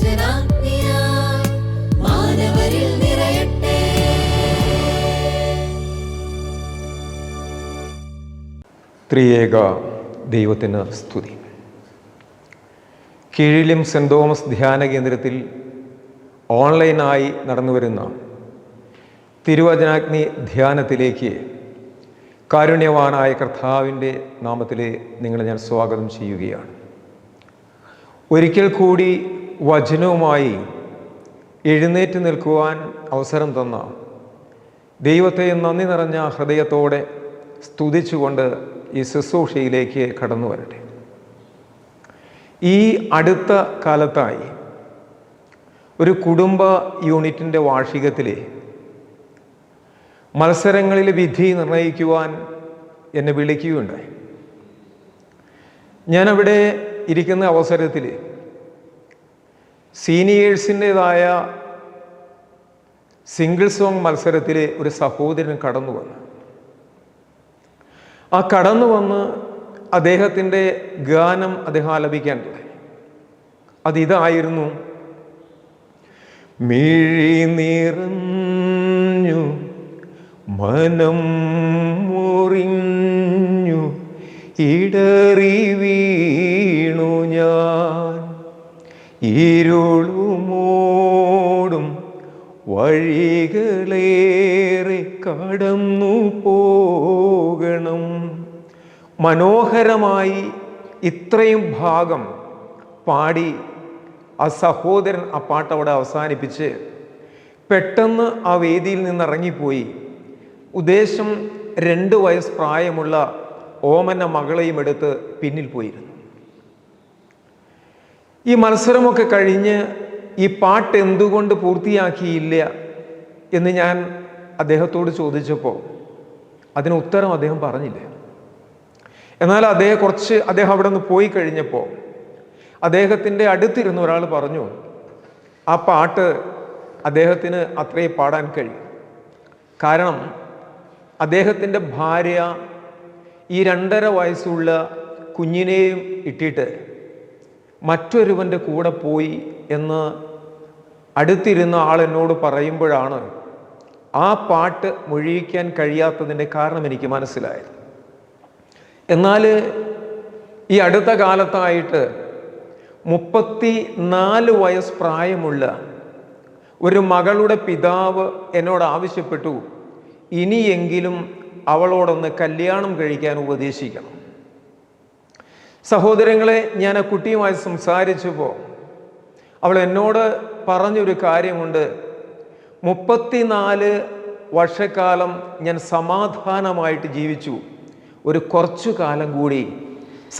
വചനാഗ്നിയാൽ മാനവരിൽ നിറയട്ടെ. ത്രിയേക ദൈവത്തിന് സ്തുതി. കീഴിലും സെൻറ് തോമസ് ധ്യാന കേന്ദ്രത്തിൽ ഓൺലൈനായി നടന്നുവരുന്ന തിരുവചനാഗ്നി ധ്യാനത്തിലേക്ക് കാരുണ്യവാനായ കർത്താവിൻ്റെ നാമത്തിൽ നിങ്ങളെ ഞാൻ സ്വാഗതം ചെയ്യുകയാണ്. ഒരിക്കൽ കൂടി വചനവുമായി എഴുന്നേറ്റ് നിൽക്കുവാൻ അവസരം തന്ന ദൈവത്തെ നന്ദി നിറഞ്ഞ ഹൃദയത്തോടെ സ്തുതിച്ചുകൊണ്ട് ഈ ശുശ്രൂഷയിലേക്ക് കടന്നു വരട്ടെ. ഈ അടുത്ത കാലത്തായി ഒരു കുടുംബ യൂണിറ്റിൻ്റെ വാർഷികത്തിലെ മത്സരങ്ങളിൽ വിധി നിർണയിക്കുവാൻ എന്നെ വിളിക്കുകയുണ്ടായി. ഞാനവിടെ ഇരിക്കുന്ന അവസരത്തിൽ സീനിയേഴ്സിൻ്റെതായ സിംഗിൾ സോങ് മത്സരത്തിൽ ഒരു സഹോദരൻ കടന്നു വന്നു. ആ കടന്നു വന്ന് അദ്ദേഹത്തിൻ്റെ ഗാനം അദ്ദേഹം ആലപിക്കാൻ തുടങ്ങി. അതിതായിരുന്നു: മിഴി നിറഞ്ഞു മനം മുറിഞ്ഞു ഇടറി വീണു ഞാൻ, ഇരുളുമോടും വഴികളേറെ കടന്നു പോകണം. മനോഹരമായി ഇത്രയും ഭാഗം പാടി ആ സഹോദരൻ ആ പാട്ട് അവിടെ അവസാനിപ്പിച്ച് പെട്ടെന്ന് ആ വേദിയിൽ നിന്നിറങ്ങിപ്പോയി. ഉദ്ദേശം 2 വയസ്സ് പ്രായമുള്ള ഓമന മകളെയും എടുത്ത് പിന്നിൽ പോയിരുന്നു. ഈ മത്സരമൊക്കെ കഴിഞ്ഞ് ഈ പാട്ട് എന്തുകൊണ്ട് പൂർത്തിയാക്കിയില്ല എന്ന് ഞാൻ അദ്ദേഹത്തോട് ചോദിച്ചപ്പോൾ അതിന് ഉത്തരം അദ്ദേഹം പറഞ്ഞില്ല. എന്നാൽ അദ്ദേഹം അവിടെ നിന്ന് പോയി കഴിഞ്ഞപ്പോൾ അദ്ദേഹത്തിൻ്റെ അടുത്തിരുന്ന ഒരാൾ പറഞ്ഞു, ആ പാട്ട് അദ്ദേഹത്തിന് അത്രേ പാടാൻ കഴിയും. കാരണം അദ്ദേഹത്തിൻ്റെ ഭാര്യ ഈ 2.5 വയസ്സുള്ള കുഞ്ഞിനെയും ഇട്ടിട്ട് മറ്റൊരുവൻ്റെ കൂടെ പോയി എന്ന് അടുത്തിരുന്ന ആൾ എന്നോട് പറയുമ്പോഴാണ് ആ പാട്ട് മുഴുവിക്കാൻ കഴിയാത്തതിൻ്റെ കാരണം എനിക്ക് മനസ്സിലായത്. എന്നാൽ ഈ അടുത്ത കാലത്തായിട്ട് 34 വയസ്സ് പ്രായമുള്ള ഒരു മകളുടെ പിതാവ് എന്നോട് ആവശ്യപ്പെട്ടു, ഇനിയെങ്കിലും അവളോടൊന്ന് കല്യാണം കഴിക്കാൻ ഉപദേശിക്കണം. സഹോദരങ്ങളെ, ഞാൻ ആ കുട്ടിയുമായി സംസാരിച്ചപ്പോൾ അവൾ എന്നോട് പറഞ്ഞൊരു കാര്യമുണ്ട്: 34 വർഷക്കാലം ഞാൻ സമാധാനമായിട്ട് ജീവിച്ചു, ഒരു കുറച്ചു കാലം കൂടി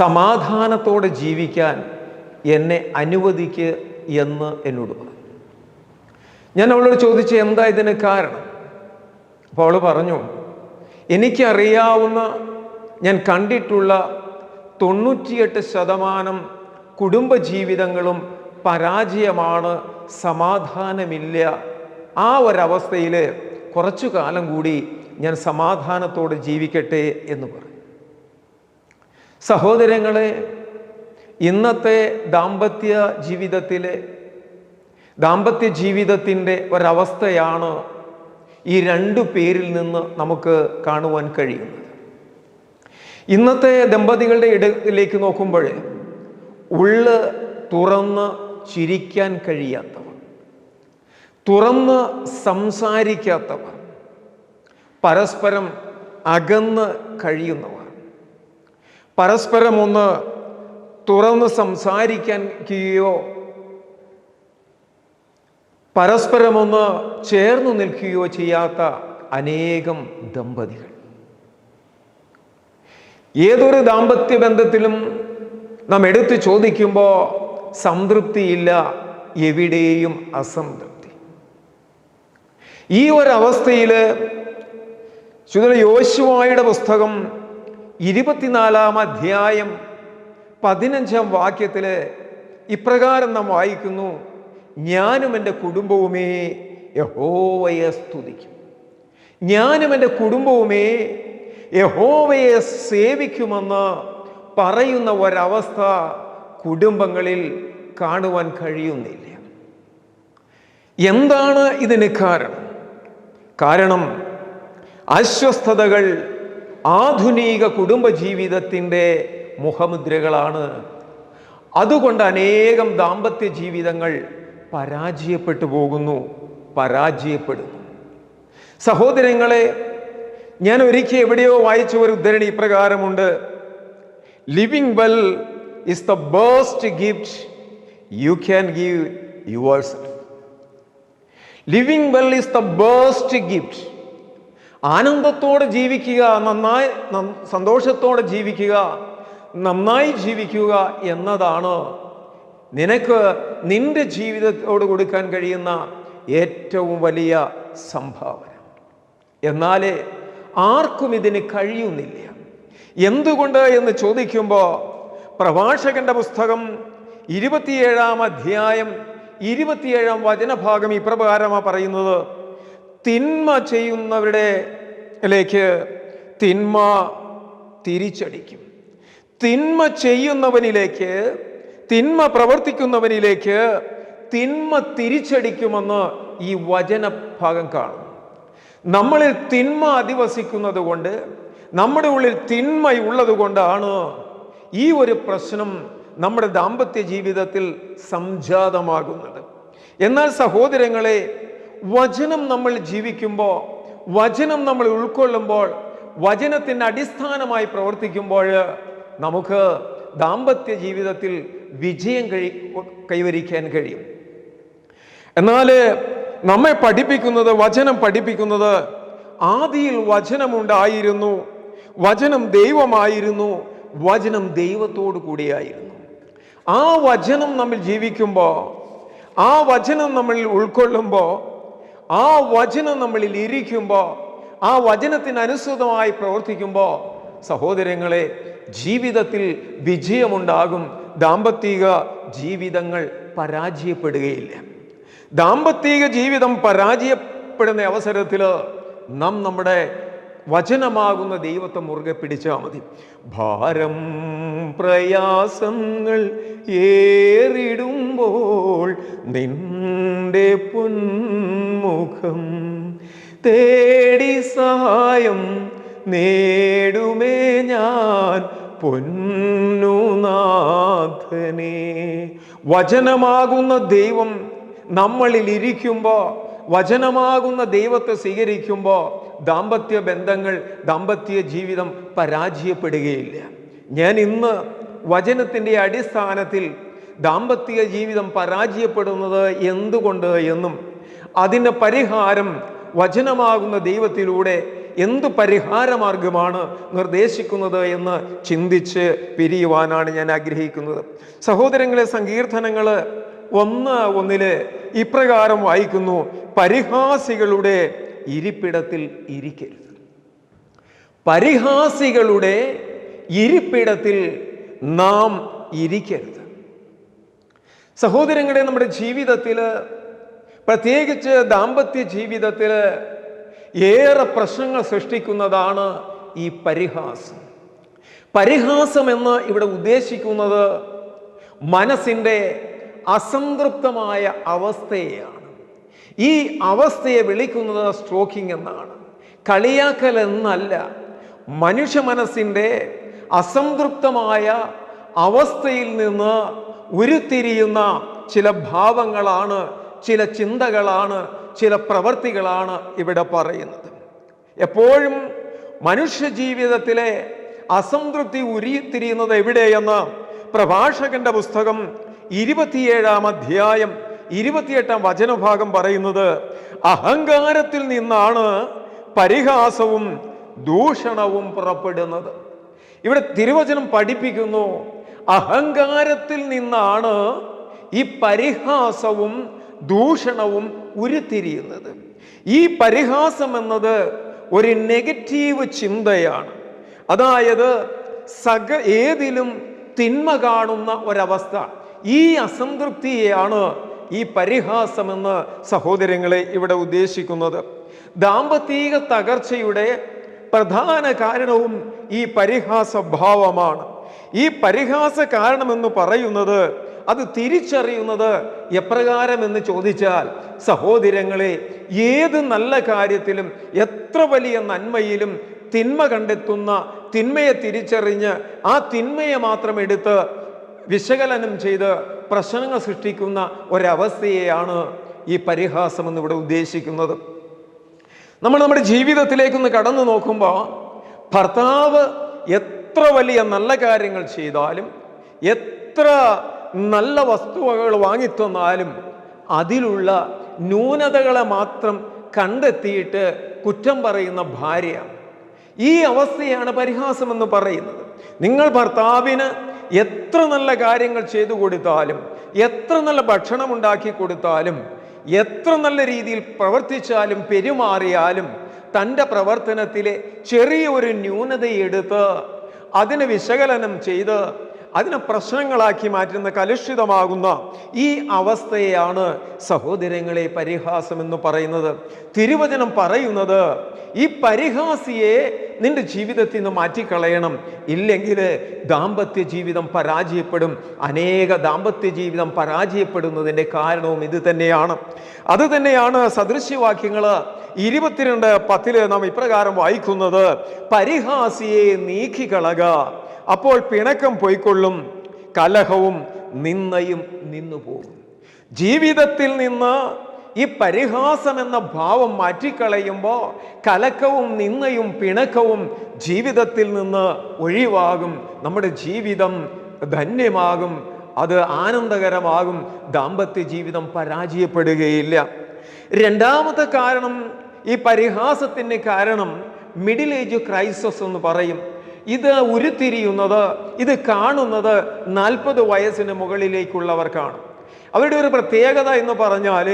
സമാധാനത്തോടെ ജീവിക്കാൻ എന്നെ അനുവദിക്ക് എന്ന് എന്നോട് പറഞ്ഞു. ഞാൻ അവളോട് ചോദിച്ചു, എന്താ ഇതിന് കാരണം? അപ്പോൾ അവൾ പറഞ്ഞു, എനിക്കറിയാവുന്ന, ഞാൻ കണ്ടിട്ടുള്ള 98% കുടുംബജീവിതങ്ങളും പരാജയമാണ്, സമാധാനമില്ല. ആ ഒരവസ്ഥയിൽ കുറച്ചു കാലം കൂടി ഞാൻ സമാധാനത്തോടെ ജീവിക്കട്ടെ എന്ന് പറഞ്ഞു. സഹോദരങ്ങളെ, ഇന്നത്തെ ദാമ്പത്യ ജീവിതത്തിൻ്റെ ഒരവസ്ഥയാണ് ഈ 2 പേരിൽ നിന്ന് നമുക്ക് കാണുവാൻ കഴിയുന്നത്. ഇന്നത്തെ ദമ്പതികളുടെ ഇടയിലേക്ക് നോക്കുമ്പോൾ ഉള്ള് തുറന്ന് ചിരിക്കാൻ കഴിയാത്തവർ, തുറന്ന് സംസാരിക്കാത്തവർ, പരസ്പരം അകന്ന് കഴിയുന്നവർ, പരസ്പരം ഒന്ന് തുറന്ന് സംസാരിക്കുകയോ പരസ്പരം ഒന്ന് ചേർന്നു നിൽക്കുകയോ ചെയ്യാത്ത അനേകം ദമ്പതികൾ. ഏതൊരു ദാമ്പത്യ ബന്ധത്തിലും നാം എടുത്തു ചോദിക്കുമ്പോൾ സംതൃപ്തിയില്ല, എവിടെയും അസംതൃപ്തി. ഈ ഒരവസ്ഥയിൽ യോശുവയുടെ പുസ്തകം 24-ാം അധ്യായം 15-ാം വാക്യത്തിൽ ഇപ്രകാരം നാം വായിക്കുന്നു: ഞാനും എൻ്റെ കുടുംബവുമേ യഹോവയെ സ്തുതിക്കും, ഞാനും എൻ്റെ കുടുംബവുമേ യഹോവയെ സേവിക്കുമെന്ന് പറയുന്ന ഒരവസ്ഥ കുടുംബങ്ങളിൽ കാണുവാൻ കഴിയുന്നില്ല. എന്താണ് ഇതിന് കാരണം? അസ്വസ്ഥതകൾ ആധുനിക കുടുംബജീവിതത്തിൻ്റെ മുഖമുദ്രകളാണ്. അതുകൊണ്ട് അനേകം ദാമ്പത്യ ജീവിതങ്ങൾ പരാജയപ്പെട്ടു പരാജയപ്പെടുന്നു. സഹോദരങ്ങളെ, ഞാൻ ഒരിക്കൽ എവിടെയോ വായിച്ച ഒരു ഉദ്ധരണി ഇപ്രകാരമുണ്ട്: living well is the best gift you can give yourself. Living well is the best gift. ആനന്ദത്തോടെ ജീവിക്കുക, സന്തോഷത്തോടെ ജീവിക്കുക, നന്നായി ജീവിക്കുക എന്നതാണ് നിനക്ക് നിന്റെ ജീവിതത്തോട് കൊടുക്കാൻ കഴിയുന്ന ഏറ്റവും വലിയ സംഭാവന. എന്നാൽ ആർക്കും ഇതിന് കഴിയുന്നില്ല. എന്തുകൊണ്ട് എന്ന് ചോദിക്കുമ്പോൾ പ്രഭാഷകന്റെ പുസ്തകം 27-ാം അധ്യായം 27-ാം വചനഭാഗം ഇപ്രകാരമാണ് പറയുന്നത്: തിന്മ ചെയ്യുന്നവരുടെയിലേക്ക് തിന്മ തിരിച്ചടിക്കും. തിന്മ ചെയ്യുന്നവനിലേക്ക്, തിന്മ പ്രവർത്തിക്കുന്നവനിലേക്ക് തിന്മ തിരിച്ചടിക്കുമെന്ന് ഈ വചനഭാഗം കാണും. നമ്മളിൽ തിന്മ അധിവസിക്കുന്നത് കൊണ്ട്, നമ്മുടെ ഉള്ളിൽ തിന്മയുള്ളത് കൊണ്ടാണ് ഈ ഒരു പ്രശ്നം നമ്മുടെ ദാമ്പത്യ ജീവിതത്തിൽ സംജാതമാകുന്നത്. എന്നാൽ സഹോദരങ്ങളെ, വചനം നമ്മൾ ജീവിക്കുമ്പോൾ, വചനം നമ്മൾ ഉൾക്കൊള്ളുമ്പോൾ, വചനത്തിന് അടിസ്ഥാനമായി പ്രവർത്തിക്കുമ്പോൾ നമുക്ക് ദാമ്പത്യ ജീവിതത്തിൽ വിജയം കൈവരിക്കാൻ കഴിയും. എന്നാൽ നമ്മെ പഠിപ്പിക്കുന്നത്, വചനം പഠിപ്പിക്കുന്നത്, ആദിയിൽ വചനമുണ്ടായിരുന്നു, വചനം ദൈവമായിരുന്നു, വചനം ദൈവത്തോടു കൂടിയായിരുന്നു. ആ വചനം നമ്മൾ ജീവിക്കുമ്പോൾ, ആ വചനം നമ്മൾ ഉൾക്കൊള്ളുമ്പോൾ, ആ വചനം നമ്മളിൽ ഇരിക്കുമ്പോൾ, ആ വചനത്തിനനുസൃതമായി പ്രവർത്തിക്കുമ്പോൾ സഹോദരങ്ങളെ, ജീവിതത്തിൽ വിജയമുണ്ടാകും. ദാമ്പത്തിക ജീവിതങ്ങൾ പരാജയപ്പെടുകയില്ല. ദാമ്പത്തിക ജീവിതം പരാജയപ്പെടുന്ന അവസരത്തിൽ നാം നമ്മുടെ വചനമാകുന്ന ദൈവത്തെ മുറുകെ പിടിച്ചാൽ മതി. ഭാരം പ്രയാസങ്ങൾ ഏറിടുമ്പോൾ നിന്റെ പൊന്മുഖം തേടി സഹായം നേടുമേ ഞാൻ പൊന്നുനാഥനെ. വചനമാകുന്ന ദൈവം നമ്മളിൽ ഇരിക്കുമ്പോൾ, വചനമാകുന്ന ദൈവത്തെ സ്വീകരിക്കുമ്പോൾ ദാമ്പത്യ ബന്ധങ്ങൾ, ദാമ്പത്യ ജീവിതം പരാജയപ്പെടുകയില്ല. ഞാൻ ഇന്ന് വചനത്തിൻ്റെ അടിസ്ഥാനത്തിൽ ദാമ്പത്യ ജീവിതം പരാജയപ്പെടുന്നത് എന്തുകൊണ്ട് എന്നും അതിൻ്റെ പരിഹാരം വചനമാകുന്ന ദൈവത്തിലൂടെ എന്ത് പരിഹാരമാർഗമാണ് നിർദ്ദേശിക്കുന്നത് എന്ന് ചിന്തിച്ച് പിരിയുവാനാണ് ഞാൻ ആഗ്രഹിക്കുന്നത്. സഹോദരങ്ങളെ, സങ്കീർത്തനങ്ങൾ 1:1 ഇപ്രകാരം വായിക്കുന്നു: പരിഹാസികളുടെ ഇരിപ്പിടത്തിൽ ഇരിക്കരുത്. പരിഹാസികളുടെ ഇരിപ്പിടത്തിൽ നാം ഇരിക്കരുത്. സഹോദരങ്ങളെ, നമ്മുടെ ജീവിതത്തിൽ, പ്രത്യേകിച്ച് ദാമ്പത്യ ജീവിതത്തിൽ ഏറെ പ്രശ്നങ്ങൾ സൃഷ്ടിക്കുന്നതാണ് ഈ പരിഹാസം. പരിഹാസം എന്ന് ഇവിടെ ഉദ്ദേശിക്കുന്നത് മനസ്സിൻ്റെ അസംതൃപ്തമായ അവസ്ഥയെയാണ്. ഈ അവസ്ഥയെ വിളിക്കുന്നത് സ്ട്രോക്കിംഗ് എന്നാണ്, കളിയാക്കൽ എന്നല്ല. മനുഷ്യ മനസ്സിൻ്റെ അസംതൃപ്തമായ അവസ്ഥയിൽ നിന്ന് ഉരുത്തിരിയുന്ന ചില ഭാവങ്ങളാണ്, ചില ചിന്തകളാണ്, ചില പ്രവൃത്തികളാണ് ഇവിടെ പറയുന്നത്. എപ്പോഴും മനുഷ്യ ജീവിതത്തിലെ അസംതൃപ്തി ഉരുത്തിരിയുന്നത് എവിടെയെന്ന് പ്രഭാഷകന്റെ പുസ്തകം 27-ാം അധ്യായം 28-ാം വചനഭാഗം പറയുന്നത്: അഹങ്കാരത്തിൽ നിന്നാണ് പരിഹാസവും ദൂഷണവും പുറപ്പെടുന്നത്. ഇവിടെ തിരുവചനം പഠിപ്പിക്കുന്നു, അഹങ്കാരത്തിൽ നിന്നാണ് ഈ പരിഹാസവും ദൂഷണവും ഉരുത്തിരിയുന്നത്. ഈ പരിഹാസം എന്നത് ഒരു നെഗറ്റീവ് ചിന്തയാണ്. അതായത് ഏതിലും തിന്മ കാണുന്ന ഒരവസ്ഥ. ഈ അസംതൃപ്തിയെയാണ് ഈ പരിഹാസമെന്ന് സഹോദരങ്ങളെ ഇവിടെ ഉദ്ദേശിക്കുന്നത്. ദാമ്പത്തിക തകർച്ചയുടെ പ്രധാന കാരണവും ഈ പരിഹാസ ഭാവമാണ്. ഈ പരിഹാസ കാരണമെന്ന് പറയുന്നത് അത് തിരിച്ചറിയുന്നത് എപ്രകാരം എന്ന് ചോദിച്ചാൽ, സഹോദരങ്ങളെ, ഏത് നല്ല കാര്യത്തിലും എത്ര വലിയ നന്മയിലും തിന്മ കണ്ടെത്തുന്ന, തിന്മയെ തിരിച്ചറിഞ്ഞ് ആ തിന്മയെ മാത്രം എടുത്ത് വിശകലനം ചെയ്ത് പ്രശ്നങ്ങൾ സൃഷ്ടിക്കുന്ന ഒരവസ്ഥയെയാണ് ഈ പരിഹാസം എന്നിവിടെ ഉദ്ദേശിക്കുന്നത്. നമ്മൾ നമ്മുടെ ജീവിതത്തിലേക്കൊന്ന് കടന്നു നോക്കുമ്പോൾ, ഭർത്താവ് എത്ര വലിയ നല്ല കാര്യങ്ങൾ ചെയ്താലും, എത്ര നല്ല വസ്തുവകൾ വാങ്ങിത്തന്നാലും അതിലുള്ള ന്യൂനതകളെ മാത്രം കണ്ടെത്തിയിട്ട് കുറ്റം പറയുന്ന ഭാര്യ. ഈ അവസ്ഥയാണ് പരിഹാസം എന്ന് പറയുന്നത്. നിങ്ങൾ ഭർത്താവിന് എത്ര നല്ല കാര്യങ്ങൾ ചെയ്തു കൊടുത്താലും, എത്ര നല്ല ഭക്ഷണം ഉണ്ടാക്കി കൊടുത്താലും, എത്ര നല്ല രീതിയിൽ പ്രവർത്തിച്ചാലും പെരുമാറിയാലും, തൻ്റെ പ്രവർത്തനത്തിലെ ചെറിയ ഒരു ന്യൂനതയെടുത്ത് അതിനെ വിശകലനം ചെയ്ത് അതിനെ പ്രശ്നങ്ങളാക്കി മാറ്റുന്ന, കലുഷിതമാകുന്ന ഈ അവസ്ഥയാണ് സഹോദരങ്ങളെ പരിഹാസം എന്ന് പറയുന്നത്. തിരുവചനം പറയുന്നത്, ഈ പരിഹാസിയെ നിന്റെ ജീവിതത്തിൽ നിന്ന് മാറ്റിക്കളയണം, ഇല്ലെങ്കിൽ ദാമ്പത്യ ജീവിതം പരാജയപ്പെടും. അനേക ദാമ്പത്യ ജീവിതം പരാജയപ്പെടുന്നതിൻ്റെ കാരണവും ഇത് തന്നെയാണ്. അത് തന്നെയാണ് സദൃശ്യവാക്യങ്ങൾ 22:10 നാം ഇപ്രകാരം വായിക്കുന്നത്, പരിഹാസിയെ നീക്കിക്കളക, അപ്പോൾ പിണക്കം പൊയ്ക്കൊള്ളും, കലഹവും നിന്നയും നിന്നുപോകും. ജീവിതത്തിൽ നിന്ന് ഈ പരിഹാസം എന്ന ഭാവം മാറ്റിക്കളയുമ്പോൾ കലക്കവും നിന്നയും പിണക്കവും ജീവിതത്തിൽ നിന്ന് ഒഴിവാകും. നമ്മുടെ ജീവിതം ധന്യമാകും, അത് ആനന്ദകരമാകും. ദാമ്പത്യ ജീവിതം പരാജയപ്പെടുകയില്ല. രണ്ടാമത്തെ കാരണം, ഈ പരിഹാസത്തിന് കാരണം മിഡിൽ ഏജ് ക്രൈസിസ് എന്ന് പറയും. ഇത് ഉരുത്തിരിയുന്നത്, ഇത് കാണുന്നത് 40 വയസ്സിന് മുകളിലേക്കുള്ളവർക്കാണ്. അവരുടെ ഒരു പ്രത്യേകത എന്ന് പറഞ്ഞാൽ,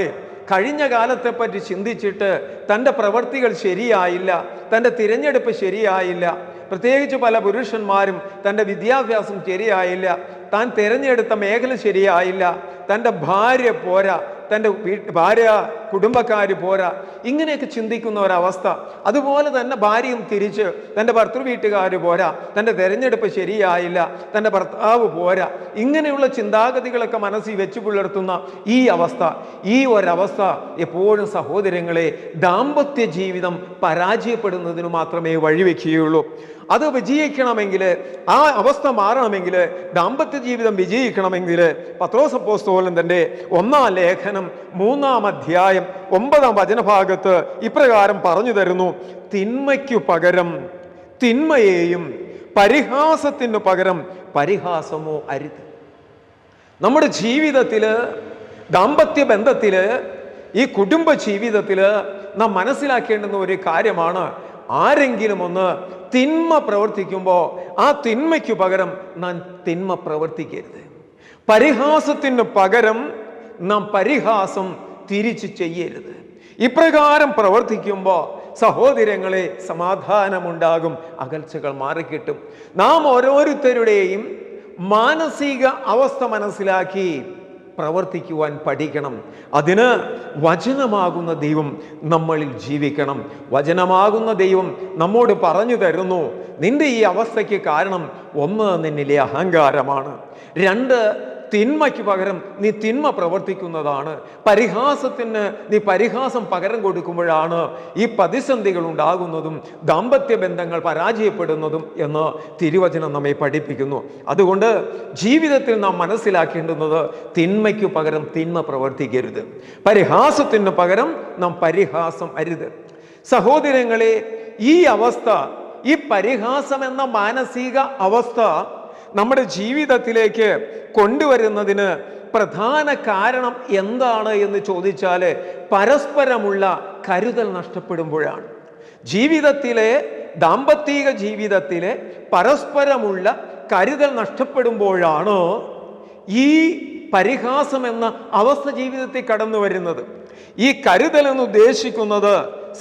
കഴിഞ്ഞ കാലത്തെപ്പറ്റി ചിന്തിച്ചിട്ട് തൻ്റെ പ്രവർത്തികൾ ശരിയായില്ല, തൻ്റെ തിരഞ്ഞെടുപ്പ് ശരിയായില്ല. പ്രത്യേകിച്ച് പല പുരുഷന്മാരും തൻ്റെ വിദ്യാഭ്യാസം ശരിയായില്ല, താൻ തിരഞ്ഞെടുത്ത മേഖല ശരിയായില്ല, തൻ്റെ ഭാര്യ പോരാ, തൻ്റെ ഭാര്യ കുടുംബക്കാർ പോരാ, ഇങ്ങനെയൊക്കെ ചിന്തിക്കുന്ന ഒരവസ്ഥ. അതുപോലെ തന്നെ ഭാര്യയും തിരിച്ച് തൻ്റെ ഭർത്തൃ വീട്ടുകാർ പോരാ, തൻ്റെ തിരഞ്ഞെടുപ്പ് ശരിയായില്ല, തൻ്റെ ഭർത്താവ് പോരാ, ഇങ്ങനെയുള്ള ചിന്താഗതികളൊക്കെ മനസ്സിൽ വെച്ച് പുലർത്തുന്ന ഈ അവസ്ഥ, ഈ ഒരവസ്ഥ എപ്പോഴും സഹോദരങ്ങളെ ദാമ്പത്യ ജീവിതം പരാജയപ്പെടുന്നതിന് മാത്രമേ വഴിവെക്കുകയുള്ളൂ. അത് വിജയിക്കണമെങ്കിൽ, ആ അവസ്ഥ മാറണമെങ്കിൽ, ദാമ്പത്യ ജീവിതം വിജയിക്കണമെങ്കിൽ പത്രോസ് അപ്പോസ്തലൻ തൻ്റെ 1-ാം ലേഖനം 3-ാം അധ്യായം 9-ാം വചനഭാഗത്ത് ഇപ്രകാരം പറഞ്ഞു തരുന്നു, തിന്മയ്ക്കു പകരം തിന്മയെയും പരിഹാസത്തിനു പകരം പരിഹാസമോ അരുത്. നമ്മുടെ ജീവിതത്തിൽ, ദാമ്പത്യ ബന്ധത്തിൽ, ഈ കുടുംബ ജീവിതത്തിൽ നാം മനസ്സിലാക്കേണ്ടുന്ന ഒരു കാര്യമാണ്, ആരെങ്കിലും ഒന്ന് തിന്മ പ്രവർത്തിക്കുമ്പോൾ ആ തിന്മയ്ക്കു പകരം നാം തിന്മ പ്രവർത്തിക്കരുത്. പരിഹാസത്തിന് പകരം നാം പരിഹാസം തിരിച്ചു ചെയ്യരുത്. ഇപ്രകാരം പ്രവർത്തിക്കുമ്പോൾ സഹോദരങ്ങളെ സമാധാനമുണ്ടാകും, അകൽച്ചകൾ മാറിക്കിട്ടും. നാം ഓരോരുത്തരുടെയും മാനസിക അവസ്ഥ മനസ്സിലാക്കി പ്രവർത്തിക്കുവാൻ പഠിക്കണം. അതിന് വചനമാകുന്ന ദൈവം നമ്മളിൽ ജീവിക്കണം. വചനമാകുന്ന ദൈവം നമ്മോട് പറഞ്ഞു തരുന്നു, നിന്റെ ഈ അവസ്ഥയ്ക്ക് കാരണം 1, നിന്നിലെ അഹങ്കാരമാണ്, 2, തിന്മയ്ക്ക് പകരം നീ തിന്മ പ്രവർത്തിക്കുന്നതാണ്, പരിഹാസത്തിന് നീ പരിഹാസം പകരം കൊടുക്കുമ്പോഴാണ് ഈ പ്രതിസന്ധികൾ ഉണ്ടാകുന്നതും ദാമ്പത്യ ബന്ധങ്ങൾ പരാജയപ്പെടുന്നതും എന്ന് തിരുവചനം നമ്മെ പഠിപ്പിക്കുന്നു. അതുകൊണ്ട് ജീവിതത്തിൽ നാം മനസ്സിലാക്കേണ്ടുന്നത്, തിന്മയ്ക്ക് പകരം തിന്മ പ്രവർത്തിക്കരുത്, പരിഹാസത്തിന് പകരം നാം പരിഹാസം അരുത്. സഹോദരങ്ങളെ, ഈ അവസ്ഥ, ഈ പരിഹാസം എന്ന മാനസിക അവസ്ഥ നമ്മുടെ ജീവിതത്തിലേക്ക് കൊണ്ടുവരുന്നതിന് പ്രധാന കാരണം എന്താണ് എന്ന് ചോദിച്ചാൽ, പരസ്പരമുള്ള കരുതൽ നഷ്ടപ്പെടുമ്പോഴാണ്. ജീവിതത്തിലെ, ദാമ്പത്തിക ജീവിതത്തിലെ പരസ്പരമുള്ള കരുതൽ നഷ്ടപ്പെടുമ്പോഴാണ് ഈ പരിഹാസം എന്ന അവസ്ഥ ജീവിതത്തിൽ കടന്നു വരുന്നത്. ഈ കരുതൽ എന്ന് ഉദ്ദേശിക്കുന്നത്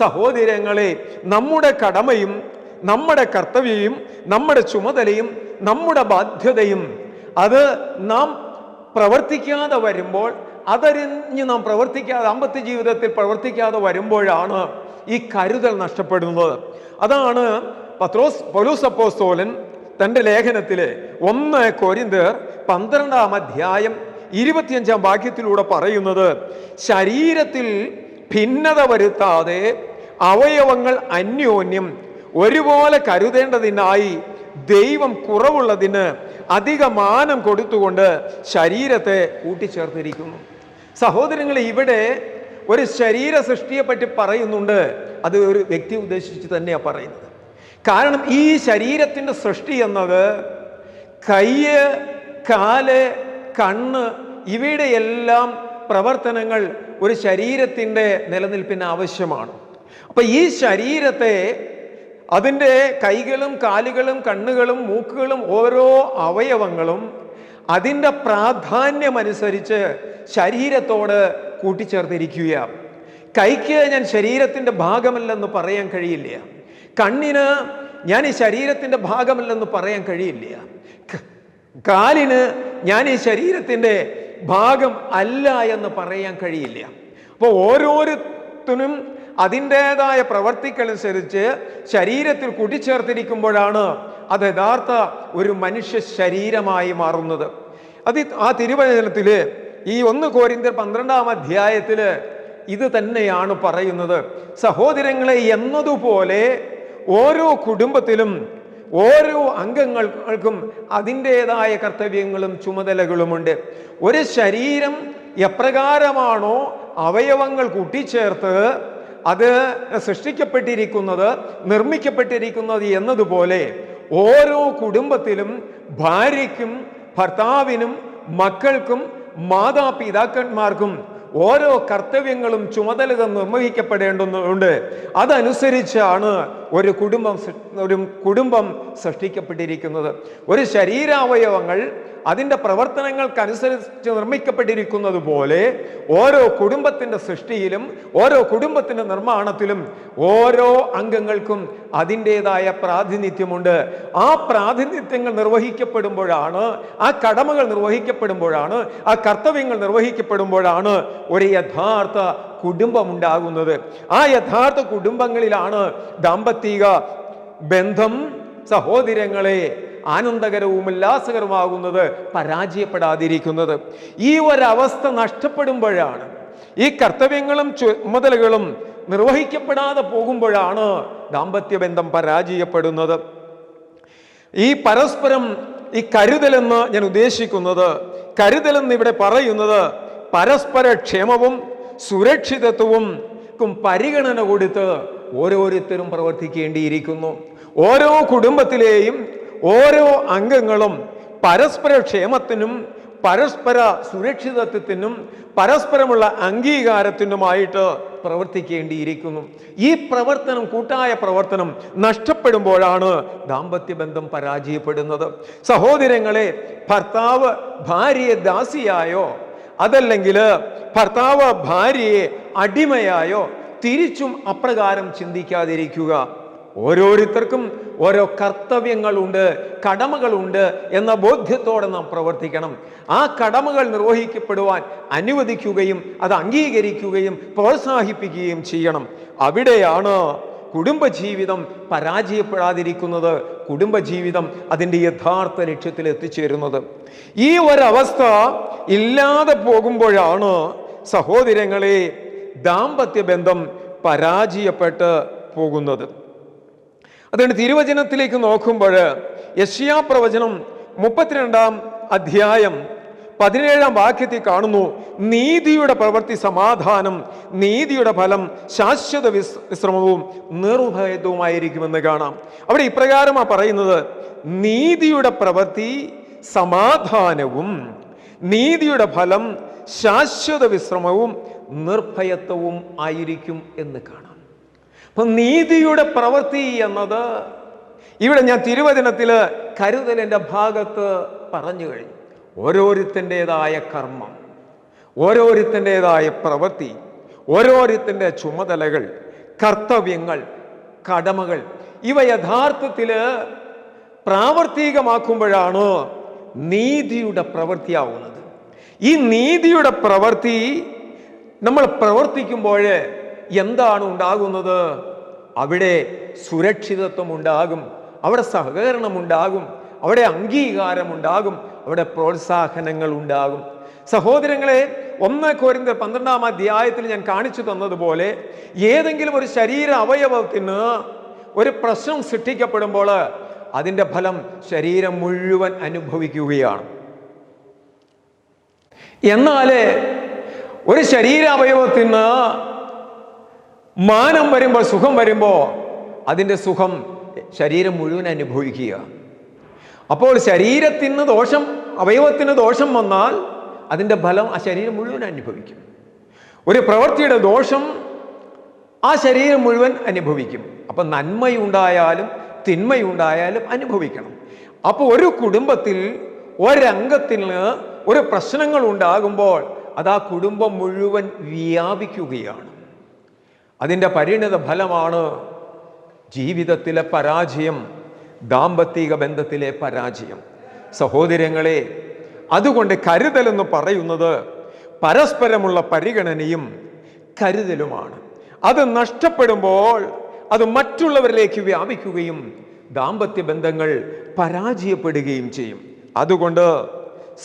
സഹോദരങ്ങളെ, നമ്മുടെ കടമയും നമ്മുടെ കർത്തവ്യവും നമ്മുടെ ചുമതലയും നമ്മുടെ ബാധ്യതയും അത് നാം പ്രവർത്തിക്കാതെ വരുമ്പോൾ, അതറിഞ്ഞ് നാം ദാമ്പത്യ ജീവിതത്തിൽ പ്രവർത്തിക്കാതെ വരുമ്പോഴാണ് ഈ കരുതൽ നഷ്ടപ്പെടുന്നത്. അതാണ് പൗലോസ് അപ്പോസ്തലൻ തൻ്റെ ലേഖനത്തിലെ 1 കൊരിന്ത്യർ 12-ാം അധ്യായം 25-ാം വാക്യത്തിലൂടെ പറയുന്നത്, ശരീരത്തിൽ ഭിന്നത വരുത്താതെ അവയവങ്ങൾ അന്യോന്യം ഒരുപോലെ കരുതേണ്ടതിനായി ദൈവം കുറവുള്ളതിന് അധിക മാനം കൊടുത്തുകൊണ്ട് ശരീരത്തെ കൂട്ടിച്ചേർത്തിരിക്കുന്നു. സഹോദരങ്ങളെ, ഇവിടെ ഒരു ശരീര സൃഷ്ടിയെപ്പറ്റി പറയുന്നുണ്ട്. അത് ഒരു വ്യക്തി ഉദ്ദേശിച്ച് തന്നെയാണ് പറയുന്നത്. കാരണം ഈ ശരീരത്തിൻ്റെ സൃഷ്ടി എന്നത് കയ്യ്, കാല്, കണ്ണ് ഇവയുടെ എല്ലാം പ്രവർത്തനങ്ങൾ ഒരു ശരീരത്തിൻ്റെ നിലനിൽപ്പിന് ആവശ്യമാണ്. അപ്പൊ ഈ ശരീരത്തെ, അതിൻ്റെ കൈകളും കാലുകളും കണ്ണുകളും മൂക്കുകളും ഓരോ അവയവങ്ങളും അതിൻ്റെ പ്രാധാന്യമനുസരിച്ച് ശരീരത്തോട് കൂട്ടിച്ചേർത്തിരിക്കുക. കൈക്ക് ഞാൻ ശരീരത്തിൻ്റെ ഭാഗമല്ലെന്ന് പറയാൻ കഴിയില്ല. കണ്ണിന് ഞാൻ ഈ ശരീരത്തിൻ്റെ ഭാഗമല്ലെന്ന് പറയാൻ കഴിയില്ല. കാലിന് ഞാൻ ഈ ശരീരത്തിൻ്റെ ഭാഗം അല്ല എന്ന് പറയാൻ കഴിയില്ല. അപ്പോൾ ഓരോരുത്തരും അതിൻ്റെതായ പ്രവർത്തിക്കനുസരിച്ച് ശരീരത്തിൽ കൂട്ടിച്ചേർത്തിരിക്കുമ്പോഴാണ് അത് യഥാർത്ഥ ഒരു മനുഷ്യ ശരീരമായി മാറുന്നത്. ആ തിരുവചനത്തിൽ ഈ 1 കൊരിന്ത്യർ 12-ാം അധ്യായത്തിൽ ഇത് തന്നെയാണ് പറയുന്നത്. സഹോദരങ്ങളെ, എന്നതുപോലെ ഓരോ കുടുംബത്തിലും ഓരോ അംഗങ്ങൾക്കും അതിൻ്റെതായ കർത്തവ്യങ്ങളും ചുമതലകളുമുണ്ട്. ഒരു ശരീരം എപ്രകാരമാണോ അവയവങ്ങൾ കൂട്ടിച്ചേർത്ത് അത് സൃഷ്ടിക്കപ്പെട്ടിരിക്കുന്നത്, നിർമ്മിക്കപ്പെട്ടിരിക്കുന്നത് എന്നതുപോലെ ഓരോ കുടുംബത്തിലും ഭാര്യയ്ക്കും ഭർത്താവിനും മക്കൾക്കും മാതാപിതാക്കന്മാർക്കും ഓരോ കർത്തവ്യങ്ങളും ചുമതലകൾ നിർവഹിക്കപ്പെടേണ്ടതുണ്ട്. അതനുസരിച്ചാണ് ഒരു കുടുംബം സൃഷ്ടിക്കപ്പെട്ടിരിക്കുന്നത്. ഒരു ശരീരാവയവങ്ങൾ അതിൻ്റെ പ്രവർത്തനങ്ങൾക്കനുസരിച്ച് നിർമ്മിക്കപ്പെട്ടിരിക്കുന്നത് പോലെ ഓരോ കുടുംബത്തിൻ്റെ സൃഷ്ടിയിലും ഓരോ കുടുംബത്തിൻ്റെ നിർമ്മാണത്തിലും ഓരോ അംഗങ്ങൾക്കും അതിൻ്റെതായ പ്രാതിനിധ്യമുണ്ട്. ആ പ്രാതിനിധ്യങ്ങൾ നിർവഹിക്കപ്പെടുമ്പോഴാണ്, ആ കടമകൾ നിർവഹിക്കപ്പെടുമ്പോഴാണ്, ആ കർത്തവ്യങ്ങൾ നിർവഹിക്കപ്പെടുമ്പോഴാണ് ഒരു യഥാർത്ഥ കുടുംബമുണ്ടാകുന്നത്. ആ യഥാർത്ഥ കുടുംബങ്ങളിലാണ് ദാമ്പത്തിക ബന്ധം, സഹോദരങ്ങളെ, ആനന്ദകരവും ഉല്ലാസകരമാകുന്നത്, പരാജയപ്പെടാതിരിക്കുന്നത്. ഈ ഒരവസ്ഥ നഷ്ടപ്പെടുമ്പോഴാണ്, ഈ കർത്തവ്യങ്ങളും ചുമതലകളും നിർവഹിക്കപ്പെടാതെ പോകുമ്പോഴാണ് ദാമ്പത്യബന്ധം പരാജയപ്പെടുന്നത്. ഈ പരസ്പരം ഈ കരുതലെന്ന് ഞാൻ ഉദ്ദേശിക്കുന്നത്, കരുതലെന്ന് ഇവിടെ പറയുന്നത് പരസ്പര ക്ഷേമവും സുരക്ഷിതത്വവും പരിഗണന കൊടുത്ത് ഓരോരുത്തരും പ്രവർത്തിക്കേണ്ടിയിരിക്കുന്നു. ഓരോ കുടുംബത്തിലെയും ഓരോ അംഗങ്ങളും പരസ്പര ക്ഷേമത്തിനും പരസ്പര സുരക്ഷിതത്വത്തിനും പരസ്പരമുള്ള അംഗീകാരത്തിനുമായിട്ട് പ്രവർത്തിക്കേണ്ടിയിരിക്കുന്നു. ഈ പ്രവർത്തനം, കൂട്ടായ പ്രവർത്തനം നഷ്ടപ്പെടുമ്പോഴാണ് ദാമ്പത്യബന്ധം പരാജയപ്പെടുന്നത്. സഹോദരങ്ങളെ, ഭർത്താവ് ഭാര്യയെ ദാസിയായോ അതല്ലെങ്കിൽ ഭർത്താവ് ഭാര്യയെ അടിമയായോ തിരിച്ചും അപ്രകാരം ചിന്തിക്കാതിരിക്കുക. ഓരോരുത്തർക്കും ഓരോ കർത്തവ്യങ്ങളുണ്ട്, കടമകളുണ്ട് എന്ന ബോധ്യത്തോടെ നാം പ്രവർത്തിക്കണം. ആ കടമകൾ നിർവഹിക്കപ്പെടുവാൻ അനുവദിക്കുകയും അത് അംഗീകരിക്കുകയും പ്രോത്സാഹിപ്പിക്കുകയും ചെയ്യണം. അവിടെയാണ് കുടുംബജീവിതം പരാജയപ്പെടാതിരിക്കുന്നത്, കുടുംബജീവിതം അതിൻ്റെ യഥാർത്ഥ ലക്ഷ്യത്തിൽ എത്തിച്ചേരുന്നത്. ഈ ഒരവസ്ഥ ഇല്ലാതെ പോകുമ്പോഴാണ് സഹോദരങ്ങളെ ദാമ്പത്യ ബന്ധം പരാജയപ്പെട്ട് പോകുന്നത്. അതുകൊണ്ട് തിരുവചനത്തിലേക്ക് നോക്കുമ്പോൾ യെശയ്യാ പ്രവചനം 32-ാം അധ്യായം 17-ാം വാക്യത്തിൽ കാണുന്നു, നീതിയുടെ പ്രവൃത്തി സമാധാനം, നീതിയുടെ ഫലം ശാശ്വത വിശ്രമവും നിർഭയത്വവുമായിരിക്കുമെന്ന് കാണാം. അവിടെ ഇപ്രകാരമാണ് പറയുന്നത്, നീതിയുടെ പ്രവൃത്തി സമാധാനവും നീതിയുടെ ഫലം ശാശ്വത വിശ്രമവും നിർഭയത്വവും ആയിരിക്കും എന്ന് കാണാം. അപ്പൊ നീതിയുടെ പ്രവൃത്തി എന്നത് ഇവിടെ ഞാൻ തിരുവചനത്തിൽ കരുതലിൻ്റെ ഭാഗത്ത് പറഞ്ഞു കഴിഞ്ഞു. ഓരോരുത്തൻ്റെതായ കർമ്മം, ഓരോരുത്തൻ്റെതായ പ്രവൃത്തി, ഓരോരുത്തൻ്റെ ചുമതലകൾ, കർത്തവ്യങ്ങൾ, കടമകൾ ഇവ യഥാർത്ഥത്തിൽ പ്രാവർത്തികമാക്കുമ്പോഴാണ് നീതിയുടെ പ്രവൃത്തിയാവുന്നത്. ഈ നീതിയുടെ പ്രവൃത്തി നമ്മൾ പ്രവർത്തിക്കുമ്പോൾ എന്താണ് ഉണ്ടാകുന്നത്? അവിടെ സുരക്ഷിതത്വം ഉണ്ടാകും, അവിടെ സഹകരണം ഉണ്ടാകും, അവിടെ അംഗീകാരമുണ്ടാകും, അവിടെ പ്രോത്സാഹനങ്ങൾ ഉണ്ടാകും. സഹോദരങ്ങളെ, 1 കൊരിന്ത്യർ 12-ാം അധ്യായത്തിൽ ഞാൻ കാണിച്ചു തന്നതുപോലെ ഏതെങ്കിലും ഒരു ശരീര അവയവത്തിന് ഒരു പ്രശ്നം സൃഷ്ടിക്കപ്പെടുമ്പോൾ അതിൻ്റെ ഫലം ശരീരം മുഴുവൻ അനുഭവിക്കുകയാണ്. എന്നാൽ ഒരു ശരീരാവയവത്തിന് മാനം വരുമ്പോൾ, സുഖം വരുമ്പോൾ അതിൻ്റെ സുഖം ശരീരം മുഴുവൻ അനുഭവിക്കുക. അപ്പോൾ ശരീരത്തിന് ദോഷം, അവയവത്തിന് ദോഷം വന്നാൽ അതിൻ്റെ ഫലം ആ ശരീരം മുഴുവൻ അനുഭവിക്കും. ഒരു പ്രവൃത്തിയുടെ ദോഷം ആ ശരീരം മുഴുവൻ അനുഭവിക്കും. അപ്പം നന്മയുണ്ടായാലും തിന്മയുണ്ടായാലും അനുഭവിക്കണം. അപ്പോൾ ഒരു കുടുംബത്തിൽ ഒരംഗത്തിന് ഒരു പ്രശ്നങ്ങൾ ഉണ്ടാകുമ്പോൾ അത് ആ കുടുംബം മുഴുവൻ വ്യാപിക്കുകയാണ്. അതിൻ്റെ പരിണിത ഫലമാണ് ജീവിതത്തിലെ പരാജയം, ദാമ്പത്തിക ബന്ധത്തിലെ പരാജയം. സഹോദരങ്ങളെ, അതുകൊണ്ട് കരുതൽ എന്ന് പറയുന്നത് പരസ്പരമുള്ള പരിഗണനയും കരുതലുമാണ്. അത് നഷ്ടപ്പെടുമ്പോൾ അത് മറ്റുള്ളവരിലേക്ക് വ്യാപിക്കുകയും ദാമ്പത്യ ബന്ധങ്ങൾ പരാജയപ്പെടുകയും ചെയ്യും. അതുകൊണ്ട്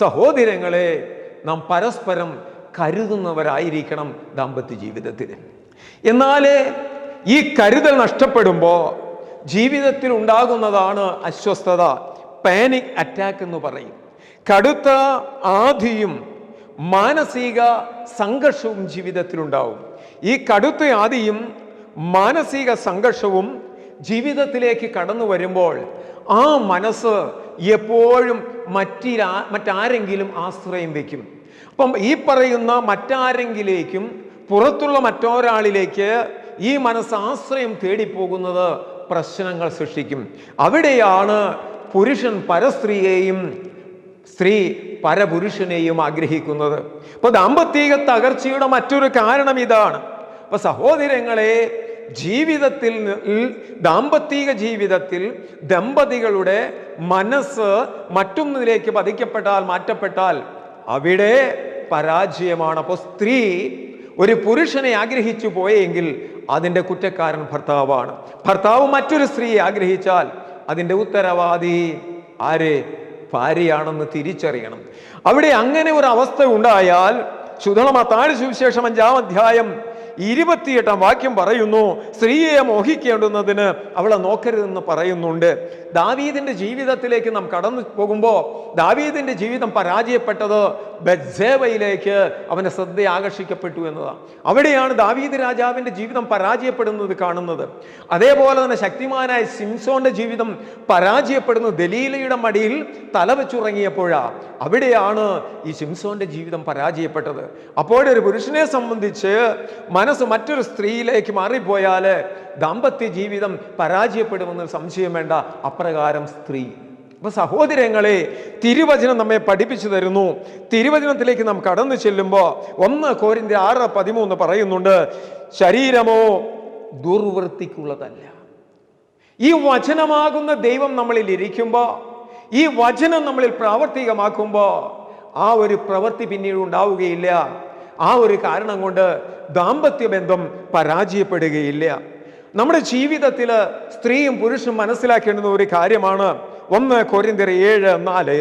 സഹോദരങ്ങളെ, നാം പരസ്പരം കരുതുന്നവരായിരിക്കണം ദാമ്പത്യ ജീവിതത്തിൽ. എന്നാൽ ഈ കരുതൽ നഷ്ടപ്പെടുമ്പോൾ ജീവിതത്തിൽ ഉണ്ടാകുന്നതാണ് അസ്വസ്ഥത, പാനിക് അറ്റാക്ക് എന്ന് പറയും. കടുത്ത ആധിയും മാനസിക സംഘർഷവും ജീവിതത്തിലുണ്ടാവും. ഈ കടുത്ത ആധിയും മാനസിക സംഘർഷവും ജീവിതത്തിലേക്ക് കടന്നു വരുമ്പോൾ ആ മനസ്സ് എപ്പോഴും മറ്റാരെങ്കിലും ആശ്രയം വയ്ക്കും. അപ്പം ഈ പറയുന്ന മറ്റാരെങ്കിലേക്കും, പുറത്തുള്ള മറ്റൊരാളിലേക്ക് ഈ മനസ്സ് ആശ്രയം തേടിപ്പോകുന്നത് പ്രശ്നങ്ങൾ സൃഷ്ടിക്കും. അവിടെയാണ് പുരുഷൻ പരസ്ത്രീയെയും സ്ത്രീ പരപുരുഷനെയും ആഗ്രഹിക്കുന്നത്. അപ്പൊ ദാമ്പത്തിക തകർച്ചയുടെ മറ്റൊരു കാരണം ഇതാണ്. അപ്പൊ സഹോദരങ്ങളെ, ജീവിതത്തിൽ, ദാമ്പത്തിക ജീവിതത്തിൽ ദമ്പതികളുടെ മനസ്സ് മറ്റൊന്നിലേക്ക് പതിക്കപ്പെട്ടാൽ, മാറ്റപ്പെട്ടാൽ അവിടെ പരാജയമാണ്. അപ്പോൾ സ്ത്രീ ഒരു പുരുഷനെ ആഗ്രഹിച്ചു പോയെങ്കിൽ അതിൻ്റെ കുറ്റക്കാരൻ ഭർത്താവാണ്. ഭർത്താവ് മറ്റൊരു സ്ത്രീയെ ആഗ്രഹിച്ചാൽ അതിൻ്റെ ഉത്തരവാദി ആര്? ഭാര്യയാണെന്ന് തിരിച്ചറിയണം. അവിടെ അങ്ങനെ ഒരു അവസ്ഥ ഉണ്ടായാൽ മത്തായി സുവിശേഷം 5-ാം അധ്യായം 28-ാം വാക്യം പറയുന്നു, സ്ത്രീയെ മോഹിക്കേണ്ടുന്നതിന് അവളെ നോക്കരുതെന്ന് പറയുന്നുണ്ട്. ദാവീദിന്റെ ജീവിതത്തിലേക്ക് നാം കടന്നു പോകുമ്പോൾ ദാവീദിന്റെ ജീവിതം പരാജയപ്പെട്ടത് ബത്സേബയിലേക്ക് അവന്റെ ശ്രദ്ധ ആകർഷിക്കപ്പെട്ടു എന്നതാണ്. അവിടെയാണ് ദാവീദ് രാജാവിന്റെ ജീവിതം പരാജയപ്പെടുന്നത് കാണുന്നത്. അതേപോലെ തന്നെ ശക്തിമാനായ സിംസോന്റെ ജീവിതം പരാജയപ്പെടുന്നത് ദലീലയുടെ മടിയിൽ തലവെച്ചുറങ്ങിയപ്പോഴാണ്. അവിടെയാണ് ഈ സിംസോന്റെ ജീവിതം പരാജയപ്പെട്ടത്. അപ്പോഴൊരു പുരുഷനെ സംബന്ധിച്ച് മനസ്സ് മറ്റൊരു സ്ത്രീയിലേക്ക് മാറിപ്പോയാൽ ദാമ്പത്യ ജീവിതം പരാജയപ്പെടുമെന്ന് സംശയം വേണ്ട. അപ്രകാരം സ്ത്രീ. അപ്പൊ സഹോദരങ്ങളെ, തിരുവചനം നമ്മെ പഠിപ്പിച്ചു തരുന്നു. തിരുവചനത്തിലേക്ക് നാം കടന്നു ചെല്ലുമ്പോൾ 1 കൊരിന്ത്യർ 6:13 പറയുന്നുണ്ട്, ശരീരമോ ദുർവൃത്തിക്കുള്ളതല്ല. ഈ വചനമാകുന്ന ദൈവം നമ്മളിൽ ഇരിക്കുമ്പോൾ, ഈ വചനം നമ്മളിൽ പ്രാവർത്തികമാക്കുമ്പോൾ ആ ഒരു പ്രവൃത്തി പിന്നീട് ഉണ്ടാവുകയില്ല. ആ ഒരു കാരണം കൊണ്ട് ദാമ്പത്യ ബന്ധം പരാജയപ്പെടുകയില്ല. നമ്മുടെ ജീവിതത്തിൽ സ്ത്രീയും പുരുഷനും മനസ്സിലാക്കേണ്ടുന്ന ഒരു കാര്യമാണ് 1 കൊരിന്ത്യർ 7:4,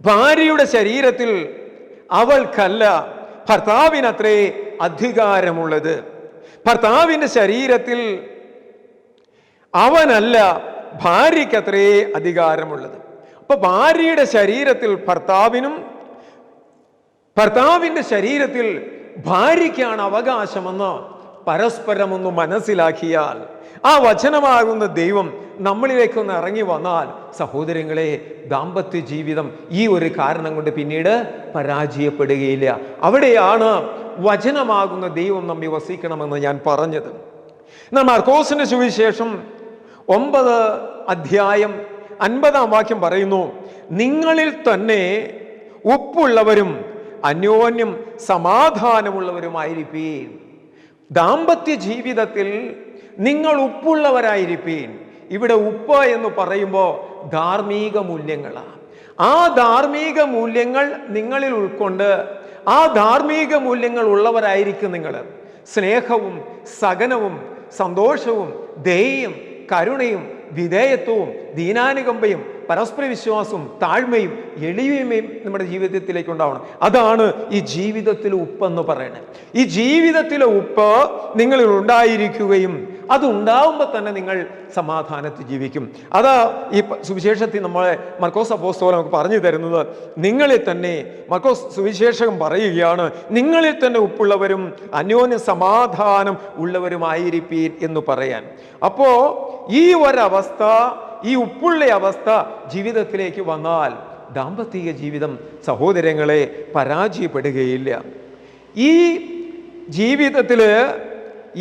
ഭാര്യയുടെ ശരീരത്തിൽ അവൾക്കല്ല ഭർത്താവിനത്രേ അധികാരമുള്ളത്. ഭർത്താവിന്റെ ശരീരത്തിൽ അവനല്ല ഭാര്യയ്ക്കത്രേ അധികാരമുള്ളത്. അപ്പൊ ഭാര്യയുടെ ശരീരത്തിൽ ഭർത്താവിനും, ഭർത്താവിന്റെ ശരീരത്തിൽ ഭാര്യയ്ക്കാണ് അവകാശമെന്ന് പരസ്പരം ഒന്ന് മനസ്സിലാക്കിയാൽ, ആ വചനമാകുന്ന ദൈവം നമ്മളിലേക്കൊന്ന് ഇറങ്ങി വന്നാൽ, സഹോദരങ്ങളെ, ദാമ്പത്യ ജീവിതം ഈ ഒരു കാരണം കൊണ്ട് പിന്നീട് പരാജയപ്പെടുകയില്ല. അവിടെയാണ് വചനമാകുന്ന ദൈവം നമ്മെ വസിക്കണമെന്ന് ഞാൻ പറഞ്ഞത്. എന്നാൽ മാർക്കോസിന്റെ സുവിശേഷം 9 അധ്യായം 50-ാം വാക്യം പറയുന്നു, നിങ്ങളിൽ തന്നെ ഉപ്പുള്ളവരും അന്യോന്യം സമാധാനമുള്ളവരുമായിരിപ്പീൻ. ദാമ്പത്യ ജീവിതത്തിൽ നിങ്ങൾ ഉപ്പുള്ളവരായിരിപ്പീൻ. ഇവിടെ ഉപ്പ് എന്ന് പറയുമ്പോൾ ധാർമ്മിക മൂല്യങ്ങളാണ്. ആ ധാർമ്മിക മൂല്യങ്ങൾ നിങ്ങളിൽ ഉൾക്കൊണ്ട് ആ ധാർമ്മിക മൂല്യങ്ങൾ ഉള്ളവരായിരിക്കും നിങ്ങൾ. സ്നേഹവും സഹനവും സന്തോഷവും ദയയും കരുണയും വിധേയത്വവും ദീനാനുകമ്പയും പരസ്പര വിശ്വാസവും താഴ്മയും എളിമയും നമ്മുടെ ജീവിതത്തിലേക്ക് ഉണ്ടാവണം. അതാണ് ഈ ജീവിതത്തിലെ ഉപ്പെന്ന് പറയുന്നത്. ഈ ജീവിതത്തിലെ ഉപ്പ് നിങ്ങളിൽ ഉണ്ടായിരിക്കുകയും അതുണ്ടാവുമ്പോൾ തന്നെ നിങ്ങൾ സമാധാനത്തിൽ ജീവിക്കും. അതാ ഈ സുവിശേഷത്തിൽ നമ്മളെ മർക്കോസ് അപ്പോസ്തലൻ നമുക്ക് പറഞ്ഞു തരുന്നത്. നിങ്ങളിൽ തന്നെ, മർക്കോസ് സുവിശേഷകൻ പറയുകയാണ്, നിങ്ങളിൽ തന്നെ ഉപ്പുള്ളവരും അന്യോന്യ സമാധാനം ഉള്ളവരുമായിരിപ്പീൻ എന്ന് പറയാൻ. അപ്പോ ഈ ഒരവസ്ഥ, ഈ ഉപ്പുള്ള അവസ്ഥ ജീവിതത്തിലേക്ക് വന്നാൽ ദാമ്പത്തിക ജീവിതം സഹോദരങ്ങളെ പരാജയപ്പെടുകയില്ല. ഈ ജീവിതത്തില്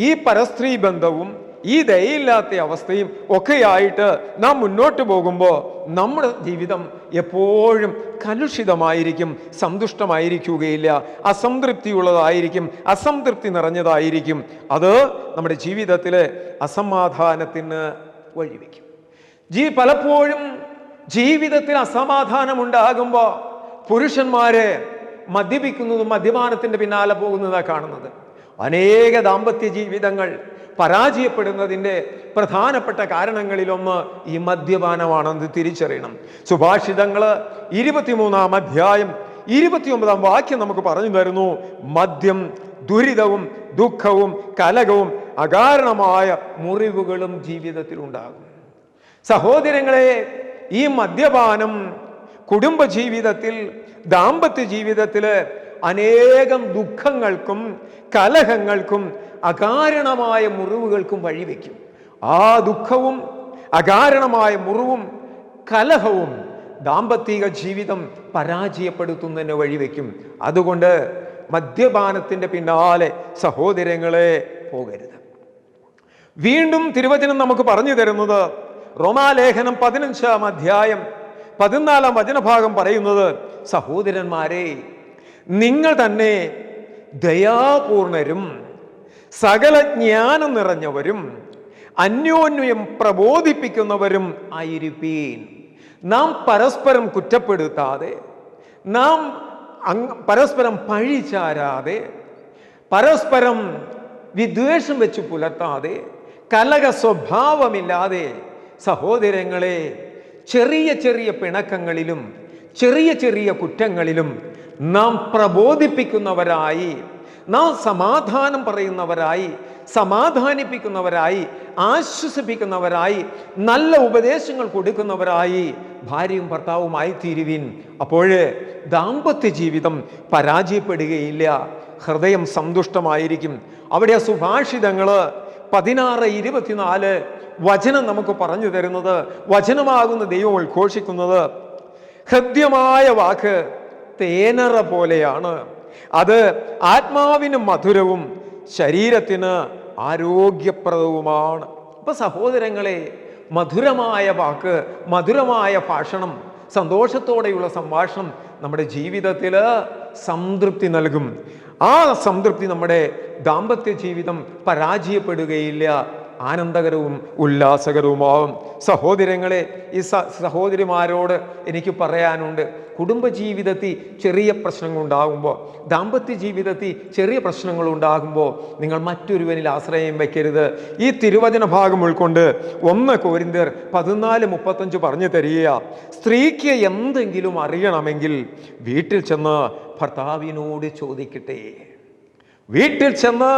ഈ പരസ്ത്രീ ബന്ധവും ഈ ദയയില്ലാത്ത അവസ്ഥയും ഒക്കെയായിട്ട് നാം മുന്നോട്ട് പോകുമ്പോൾ നമ്മുടെ ജീവിതം എപ്പോഴും കലുഷിതമായിരിക്കും, സന്തുഷ്ടമായിരിക്കുകയില്ല, അസംതൃപ്തിയുള്ളതായിരിക്കും, അസംതൃപ്തി നിറഞ്ഞതായിരിക്കും. അത് നമ്മുടെ ജീവിതത്തിലെ അസമാധാനത്തിന് വഴിവെക്കും. പലപ്പോഴും ജീവിതത്തിൽ അസമാധാനം ഉണ്ടാകുമ്പോൾ പുരുഷന്മാരെ മദ്യപിക്കുന്നതും മദ്യപാനത്തിന്റെ പിന്നാലെ പോകുന്നതാണ് കാണുന്നത്. അനേക ദാമ്പത്യ ജീവിതങ്ങൾ പരാജയപ്പെടുന്നതിൻ്റെ പ്രധാനപ്പെട്ട കാരണങ്ങളിലൊന്ന് ഈ മദ്യപാനമാണെന്ന് തിരിച്ചറിയണം. സുഭാഷിതങ്ങൾ 23-ാം അധ്യായം 29-ാം വാക്യം നമുക്ക് പറഞ്ഞു തരുന്നു, മദ്യം ദുരിതവും ദുഃഖവും കലഹവും അകാരണമായ മുറിവുകളും ജീവിതത്തിൽ ഉണ്ടാകും. സഹോദരങ്ങളെ, ഈ മദ്യപാനം കുടുംബജീവിതത്തിൽ, ദാമ്പത്യ ജീവിതത്തിൽ അനേകം ദുഃഖങ്ങൾക്കും കലഹങ്ങൾക്കും അകാരണമായ മുറിവുകൾക്കും വഴിവെക്കും. ആ ദുഃഖവും അകാരണമായ മുറിവും കലഹവും ദാമ്പത്തിക ജീവിതം പരാജയപ്പെടുത്തുന്നതിന് വഴിവെക്കും. അതുകൊണ്ട് മദ്യപാനത്തിന്റെ പിന്നാലെ സഹോദരങ്ങളെ പോകരുത്. വീണ്ടും തിരുവചനം നമുക്ക് പറഞ്ഞു തരുന്നത് റോമാലേഖനം 15-ാം അധ്യായം 14-ാം വചനഭാഗം പറയുന്നത്, സഹോദരന്മാരെ, നിങ്ങൾ തന്നെ ദയാപൂർണരും സകല ജ്ഞാനം നിറഞ്ഞവരും അന്യോന്യം പ്രബോധിപ്പിക്കുന്നവരും ആയിരിപ്പീൻ. നാം പരസ്പരം കുറ്റപ്പെടുത്താതെ, നാം പരസ്പരം പഴിചാരാതെ, പരസ്പരം വിദ്വേഷം വെച്ച് പുലർത്താതെ, കലഹ സ്വഭാവമില്ലാതെ സഹോദരങ്ങളെ ചെറിയ ചെറിയ പിണക്കങ്ങളിലും ചെറിയ ചെറിയ കുറ്റങ്ങളിലും നാം പ്രബോധിപ്പിക്കുന്നവരായി, നാം സമാധാനം പറയുന്നവരായി, സമാധാനിപ്പിക്കുന്നവരായി, ആശ്വസിപ്പിക്കുന്നവരായി, നല്ല ഉപദേശങ്ങൾ കൊടുക്കുന്നവരായി ഭാര്യയും ഭർത്താവുമായി തീരുവിൻ. അപ്പോഴേ ദാമ്പത്യ ജീവിതം പരാജയപ്പെടുകയില്ല, ഹൃദയം സന്തുഷ്ടമായിരിക്കും. അവിടെ സുഭാഷിതങ്ങൾ 16:24 വചനം നമുക്ക് പറഞ്ഞു തരുന്നത്, വചനമാകുന്ന ദൈവം ഉദ്ഘോഷിക്കുന്നത്, ഹൃദ്യമായ വാക്ക് തേനറ പോലെയാണ്, അത് ആത്മാവിന് മധുരവും ശരീരത്തിന് ആരോഗ്യപ്രദവുമാണ്. അപ്പൊ സഹോദരങ്ങളെ, മധുരമായ വാക്ക്, മധുരമായ ഭാഷണം, സന്തോഷത്തോടെയുള്ള സംഭാഷണം നമ്മുടെ ജീവിതത്തിൽ സംതൃപ്തി നൽകും. ആ സംതൃപ്തി നമ്മുടെ ദാമ്പത്യ ജീവിതം പരാജയപ്പെടുകയില്ല, ആനന്ദകരവും ഉല്ലാസകരവുമാവും. സഹോദരങ്ങളെ, ഈ സഹോദരിമാരോട് എനിക്ക് പറയാനുണ്ട്, കുടുംബജീവിതത്തിൽ ചെറിയ പ്രശ്നങ്ങൾ ഉണ്ടാകുമ്പോൾ, ദാമ്പത്യ ജീവിതത്തിൽ ചെറിയ പ്രശ്നങ്ങൾ ഉണ്ടാകുമ്പോൾ നിങ്ങൾ മറ്റൊരുവനിൽ ആശ്രയം വയ്ക്കരുത്. ഈ തിരുവചന ഭാഗം ഉൾക്കൊണ്ട് 1 കൊരിന്ത്യർ 14:35 പറഞ്ഞു തരിക, സ്ത്രീക്ക് എന്തെങ്കിലും അറിയണമെങ്കിൽ വീട്ടിൽ ചെന്ന് ഭർത്താവിനോട് ചോദിക്കട്ടെ. വീട്ടിൽ ചെന്ന്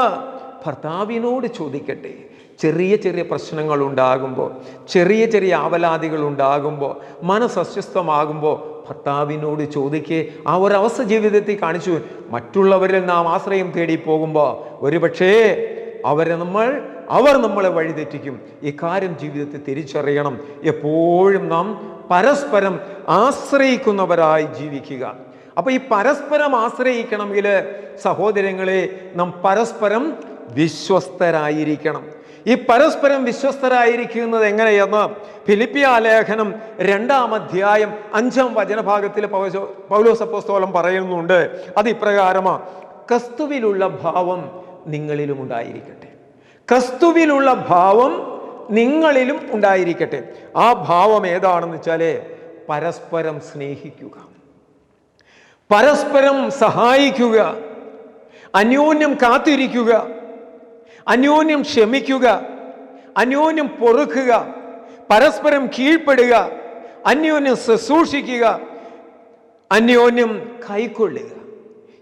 ഭർത്താവിനോട് ചോദിക്കട്ടെ. ചെറിയ ചെറിയ പ്രശ്നങ്ങൾ ഉണ്ടാകുമ്പോൾ, ചെറിയ ചെറിയ ആവലാതികൾ ഉണ്ടാകുമ്പോൾ, മനസ്സസ്വസ്ഥമാകുമ്പോൾ ഭർത്താവിനോട് ചോദിക്കേ. ആ ഒരവസ്ഥ ജീവിതത്തിൽ കാണിച്ചു. മറ്റുള്ളവരിൽ നാം ആശ്രയം തേടി പോകുമ്പോൾ ഒരുപക്ഷേ അവർ നമ്മളെ വഴിതെറ്റിക്കും. ഈ കാര്യം ജീവിതത്തിൽ തിരിച്ചറിയണം. എപ്പോഴും നാം പരസ്പരം ആശ്രയിക്കുന്നവരായി ജീവിക്കുക. അപ്പൊ ഈ പരസ്പരം ആശ്രയിക്കണമെങ്കിൽ സഹോദരങ്ങളെ, നാം പരസ്പരം വിശ്വസ്തരായിരിക്കണം. ഈ പരസ്പരം വിശ്വസ്തരായിരിക്കുന്നത് എങ്ങനെയെന്ന് ഫിലിപ്പിയ ലേഖനം 2-ാം അധ്യായം 5-ാം വചനഭാഗത്തിൽ പൗലോസ് അപ്പോസ്തലൻ പറയുന്നുണ്ട്. അത് ഇപ്രകാരമാണ്, ക്രിസ്തുവിലുള്ള ഭാവം നിങ്ങളിലും ഉണ്ടായിരിക്കട്ടെ. ക്രിസ്തുവിലുള്ള ഭാവം നിങ്ങളിലും ഉണ്ടായിരിക്കട്ടെ. ആ ഭാവം ഏതാണെന്ന് വെച്ചാല് പരസ്പരം സ്നേഹിക്കുക, പരസ്പരം സഹായിക്കുക, അന്യോന്യം കാത്തിരിക്കുക, അന്യോന്യം ക്ഷമിക്കുക, അന്യോന്യം പൊറുക്കുക, പരസ്പരം കീഴ്പ്പെടുക, അന്യോന്യം ശുശ്രൂഷിക്കുക, അന്യോന്യം കൈക്കൊള്ളുക.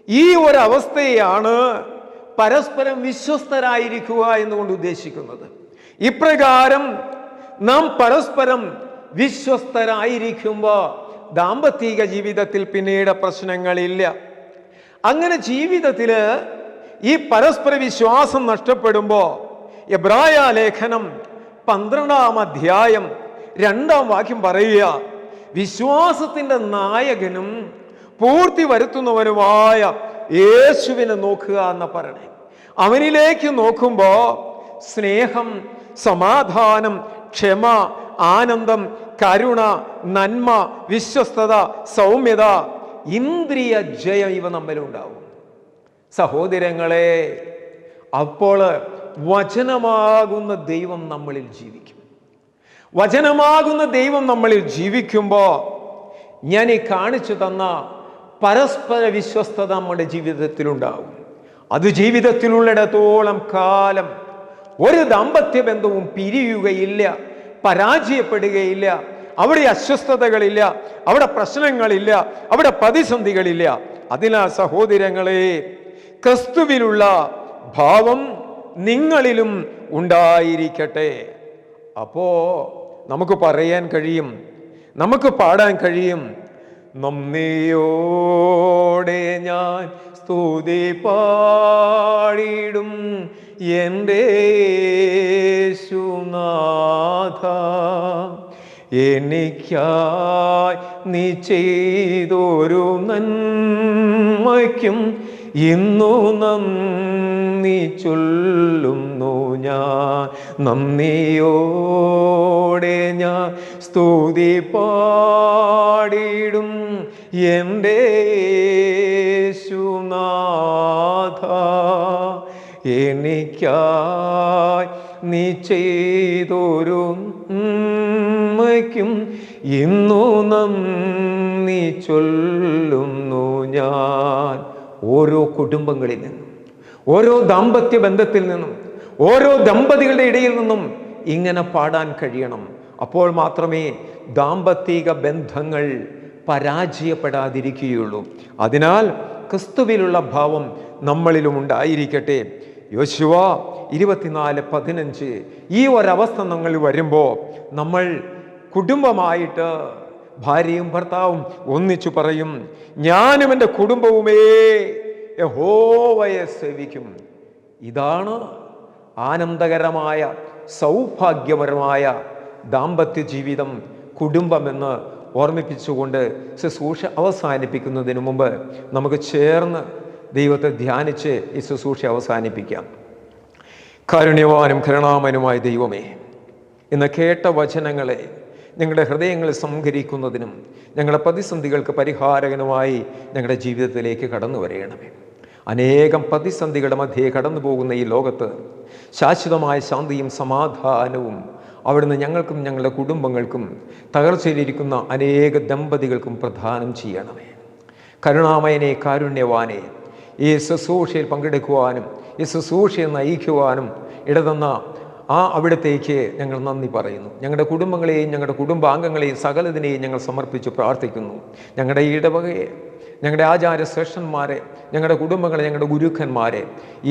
ഈ ഒരവസ്ഥയാണ് പരസ്പരം വിശ്വസ്തരായിരിക്കുക എന്നുകൊണ്ട് ഉദ്ദേശിക്കുന്നത്. ഇപ്രകാരം നാം പരസ്പരം വിശ്വസ്തരായിരിക്കുമ്പോൾ ദാമ്പത്തിക ജീവിതത്തിൽ പിന്നീട് പ്രശ്നങ്ങളില്ല. അങ്ങനെ ജീവിതത്തിൽ ഈ പരസ്പര വിശ്വാസം നഷ്ടപ്പെടുമ്പോൾ എബ്രായ ലേഖനം 12-ാം അധ്യായം 2-ാം വാക്യം പറയുക, വിശ്വാസത്തിൻ്റെ നായകനും പൂർത്തി വരുത്തുന്നവനുമായ യേശുവിനെ നോക്കുക എന്ന് പറയണേ. അവനിലേക്ക് നോക്കുമ്പോൾ സ്നേഹം, സമാധാനം, ക്ഷമ, ആനന്ദം, കരുണ, നന്മ, വിശ്വസ്തത, സൗമ്യത, ഇന്ദ്രിയ ജയം ഇവ നമ്മിലുണ്ടാവും. സഹോദരങ്ങളെ, അപ്പോൾ വചനമാകുന്ന ദൈവം നമ്മളിൽ ജീവിക്കും. വചനമാകുന്ന ദൈവം നമ്മളിൽ ജീവിക്കുമ്പോൾ ഞാൻ ഈ കാണിച്ചു തന്ന പരസ്പര വിശ്വസ്തത നമ്മുടെ ജീവിതത്തിലുണ്ടാവും. അത് ജീവിതത്തിലുള്ളിടത്തോളം കാലം ഒരു ദാമ്പത്യ ബന്ധവും പിരിയുകയില്ല, പരാജയപ്പെടുകയില്ല. അവിടെ അസ്വസ്ഥതകളില്ല, അവിടെ പ്രശ്നങ്ങളില്ല, അവിടെ പ്രതിസന്ധികളില്ല. അതിനാൽ സഹോദരങ്ങളെ, ക്രിസ്തുവിലുള്ള ഭാവം നിങ്ങളിലും ഉണ്ടായിരിക്കട്ടെ. അപ്പോ നമുക്ക് പറയാൻ കഴിയും, നമുക്ക് പാടാൻ കഴിയും, നന്ദിയോടെ ഞാൻ സ്തുതി പാടിടും എൻ്റെ യേശുനാഥ, എനിക്കായി നീ ചെയ്തൊരു നന്മയ്ക്കും ഇന്നു നന്ദി ചൊല്ലുന്നു ഞാൻ. നന്ദിയോടെ ഞാൻ സ്തുതി പാടിടും എൻ്റെ യേശുനാഥ, എനിക്കായി നീ ചെയ്തൊരു നന്മയ്ക്കും ഇന്നു നന്ദി ചൊല്ലുന്നു ഞാൻ. ഓരോ കുടുംബങ്ങളിൽ നിന്നും, ഓരോ ദാമ്പത്യ ബന്ധത്തിൽ നിന്നും, ഓരോ ദമ്പതികളുടെ ഇടയിൽ നിന്നും ഇങ്ങനെ പാടാൻ കഴിയണം. അപ്പോൾ മാത്രമേ ദാമ്പത്തിക ബന്ധങ്ങൾ പരാജയപ്പെടാതിരിക്കുകയുള്ളൂ. അതിനാൽ ക്രിസ്തുവിലുള്ള ഭാവം നമ്മളിലും ഉണ്ടായിരിക്കട്ടെ. യോശുവ 24:15 ഈ ഒരവസ്ഥ നമ്മൾ വരുമ്പോൾ നമ്മൾ കുടുംബമായിട്ട് ഭാര്യയും ഭർത്താവും ഒന്നിച്ചു പറയും, ഞാനും എൻ്റെ കുടുംബവുമേ യഹോവയെ സേവിക്കും. ഇതാണ് ആനന്ദകരമായ സൗഭാഗ്യപരമായ ദാമ്പത്യ ജീവിതം, കുടുംബമെന്ന് ഓർമ്മിപ്പിച്ചുകൊണ്ട് ശുശ്രൂഷ അവസാനിപ്പിക്കുന്നതിന് മുമ്പ് നമുക്ക് ചേർന്ന് ദൈവത്തെ ധ്യാനിച്ച് ഈ ശുശ്രൂഷ അവസാനിപ്പിക്കാം. കാരുണ്യവാനും കരുണാമനുമായ ദൈവമേ, ഇന്ന് കേട്ട വചനങ്ങളെ ഞങ്ങളുടെ ഹൃദയങ്ങളെ സംഹരിക്കുന്നതിനും ഞങ്ങളുടെ പ്രതിസന്ധികൾക്ക് പരിഹാരകനുമായി ഞങ്ങളുടെ ജീവിതത്തിലേക്ക് കടന്നു വരയണമേ. അനേകം പ്രതിസന്ധികളുടെ മധ്യേ കടന്നു പോകുന്ന ഈ ലോകത്ത് ശാശ്വതമായ ശാന്തിയും സമാധാനവും അവിടുന്ന് ഞങ്ങൾക്കും ഞങ്ങളുടെ കുടുംബങ്ങൾക്കും തകർച്ചയിലിരിക്കുന്ന അനേക ദമ്പതികൾക്കും പ്രദാനം ചെയ്യണമേ. കരുണാമയനെ, കാരുണ്യവാനെ, ഈ ശുശ്രൂഷയിൽ പങ്കെടുക്കുവാനും ഈ ശുശ്രൂഷയെ നയിക്കുവാനും ഇടതന്ന അവിടത്തേക്ക് ഞങ്ങൾ നന്ദി പറയുന്നു. ഞങ്ങളുടെ കുടുംബങ്ങളെയും ഞങ്ങളുടെ കുടുംബാംഗങ്ങളെയും സകലതിനെയും ഞങ്ങൾ സമർപ്പിച്ച് പ്രാർത്ഥിക്കുന്നു. ഞങ്ങളുടെ ഇടവകയെ, ഞങ്ങളുടെ ആചാര്യശ്രേഷ്ഠന്മാരെ, ഞങ്ങളുടെ കുടുംബങ്ങളെ, ഞങ്ങളുടെ ഗുരുക്കന്മാരെ,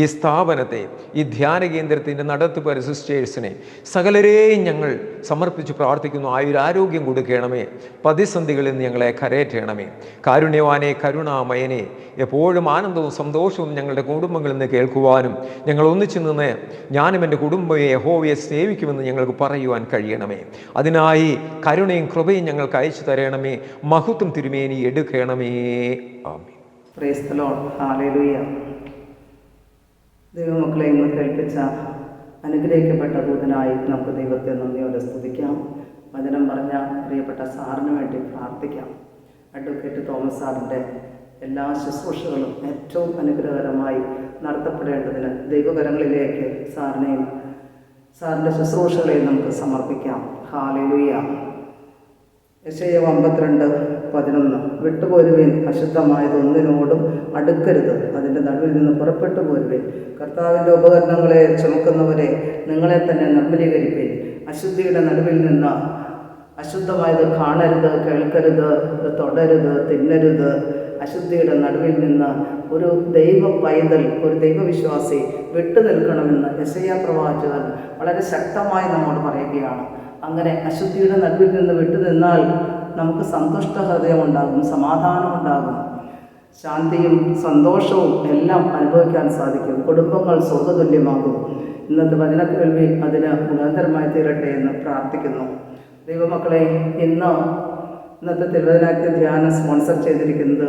ഈ സ്ഥാപനത്തെ, ഈ ധ്യാന കേന്ദ്രത്തിൻ്റെ നടത്തിപ്പ് സിസ്റ്റേഴ്സിനെ സകലരെയും ഞങ്ങൾ സമർപ്പിച്ച് പ്രാർത്ഥിക്കുന്നു. ആയുരാരോഗ്യം കൊടുക്കണമേ. പ്രതിസന്ധികളിൽ നിന്ന് ഞങ്ങളെ കരയറ്റണമേ. കാരുണ്യവാനെ, കരുണാമയനെ, എപ്പോഴും ആനന്ദവും സന്തോഷവും ഞങ്ങളുടെ കുടുംബങ്ങളിൽ നിന്ന് കേൾക്കുവാനും ഞങ്ങൾ ഒന്നിച്ചു നിന്ന് ഞാനും എൻ്റെ കുടുംബയെ യഹോവയെ സേവിക്കുമെന്ന് ഞങ്ങൾക്ക് പറയുവാൻ കഴിയണമേ. അതിനായി കരുണയും കൃപയും ഞങ്ങൾക്ക് അയച്ചു തരണമേ. മഹത്വം തിരുമേനി എടുക്കണമേ. ആമേൻ. Praise the lord. ഹല്ലേലൂയ. ദൈവമക്കളെ, ഇന്ന് കേൾപ്പിച്ച അനുഗ്രഹിക്കപ്പെട്ട ദൂതനായി നമുക്ക് ദൈവത്തെ നന്ദിയോടെ സ്തുതിക്കാം. വചനം പറഞ്ഞ പ്രിയപ്പെട്ട സാറിന് വേണ്ടി പ്രാർത്ഥിക്കാം. അഡ്വക്കേറ്റ് തോമസ് സാറിൻ്റെ എല്ലാ ശുശ്രൂഷകളും ഏറ്റവും അനുഗ്രഹകരമായി നടത്തപ്പെടേണ്ടതിന് ദൈവകരങ്ങളിലേക്ക് സാറിനെയും സാറിൻ്റെ ശുശ്രൂഷകളെയും നമുക്ക് സമർപ്പിക്കാം. ഹല്ലേലൂയ. യെശയ്യാ 52:11 വിട്ടുപോരുവേൻ, അശുദ്ധമായതൊന്നിനോടും അടുക്കരുത്, അതിൻ്റെ നടുവിൽ നിന്ന് പുറപ്പെട്ടു പോരുവേൻ. കർത്താവിൻ്റെ ഉപകരണങ്ങളെ ചുമക്കുന്നവരെ, നിങ്ങളെ തന്നെ നിർമ്മലീകരിപ്പേൻ. അശുദ്ധിയുടെ നടുവിൽ നിന്ന് അശുദ്ധമായത് കാണരുത്, കേൾക്കരുത്, തൊടരുത്, തിന്നരുത്. അശുദ്ധിയുടെ നടുവിൽ നിന്ന് ഒരു ദൈവ പൈതൽ, ഒരു ദൈവവിശ്വാസി വിട്ടു നിൽക്കണമെന്ന് യെശയ്യാ പ്രവാചകൻ വളരെ ശക്തമായി നമ്മോട് പറയുകയാണ്. അങ്ങനെ അശുദ്ധിയുടെ നടുവിൽ നിന്ന് വിട്ടു നിന്നാൽ നമുക്ക് സന്തുഷ്ട ഹൃദയമുണ്ടാകും, സമാധാനമുണ്ടാകും, ശാന്തിയും സന്തോഷവും എല്ലാം അനുഭവിക്കാൻ സാധിക്കും. കുടുംബങ്ങൾ സ്വർഗ്ഗതുല്യമാകും. ഇന്നത്തെ വചനക്കേൾവി അതിന് മുഖാന്തരമായി തീരട്ടെ എന്ന് പ്രാർത്ഥിക്കുന്നു. ദൈവമക്കളെ, ഇന്നത്തെ തിരുവചനാത്യ ധ്യാനം സ്പോൺസർ ചെയ്തിരിക്കുന്നത്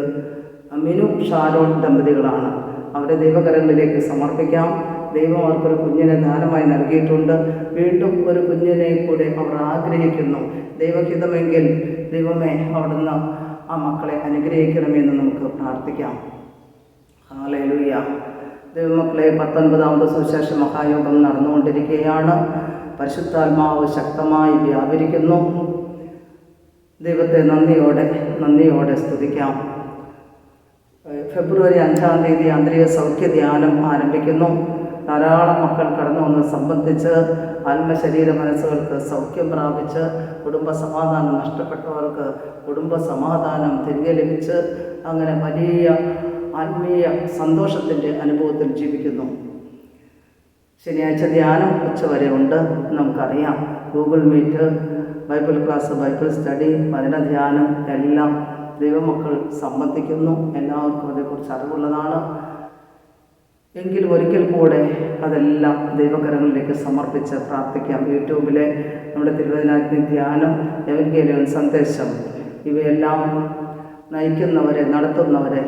മിനു ഷാരോൺ ദമ്പതികളാണ്. അവരെ ദൈവകരങ്ങളിലേക്ക് സമർപ്പിക്കാം. ദൈവം അവർക്കൊരു കുഞ്ഞിനെ ദാനമായി നൽകിയിട്ടുണ്ട്. വീണ്ടും ഒരു കുഞ്ഞിനെ കൂടെ അവർ ആഗ്രഹിക്കുന്നു. ദൈവഹിതമെങ്കിൽ ദൈവമേ അവിടുന്ന് ആ മക്കളെ അനുഗ്രഹിക്കണമെന്ന് നമുക്ക് പ്രാർത്ഥിക്കാം. ഹല്ലേലൂയ. ദൈവമക്കളെ, 19ാമത് സുവിശേഷ മഹായോഗം നടന്നുകൊണ്ടിരിക്കുകയാണ്. പരിശുദ്ധാത്മാവ് ശക്തമായി വ്യാപരിക്കുന്നു. ദൈവത്തെ നന്ദിയോടെ സ്തുതിക്കാം. ഫെബ്രുവരി 5-ാം തീയതി ആന്തരിക സൗഖ്യ ധ്യാനം ആരംഭിക്കുന്നു. ധാരാളം മക്കൾ കടന്നു വന്ന് സംബന്ധിച്ച് ആത്മശരീര മനസ്സുകൾക്ക് സൗഖ്യം പ്രാപിച്ച്, കുടുംബ സമാധാനം നഷ്ടപ്പെട്ടവർക്ക് കുടുംബ സമാധാനം തിരികെ ലഭിച്ച്, അങ്ങനെ വലിയ ആത്മീയ സന്തോഷത്തിൻ്റെ അനുഭവത്തിൽ ജീവിക്കുന്നു. ശനിയാഴ്ച ധ്യാനം ഉച്ചവരെ ഉണ്ട്. നമുക്കറിയാം, Google meet, Bible class, Bible study, വചന ധ്യാനം എല്ലാം ദൈവമക്കൾ സംബന്ധിക്കുന്നു. എല്ലാവർക്കും അതേക്കുറിച്ച് അറിവുള്ളതാണ്. എങ്കിലും ഒരിക്കൽ കൂടെ അതെല്ലാം ദൈവകരങ്ങളിലേക്ക് സമർപ്പിച്ച് പ്രാർത്ഥിക്കാം. യൂട്യൂബിലെ നമ്മുടെ തിരുവചനാഗ്നി ധ്യാനം, എവൻഗേലിയൻ സന്ദേശം, ഇവയെല്ലാം നയിക്കുന്നവരെ, നടത്തുന്നവരെ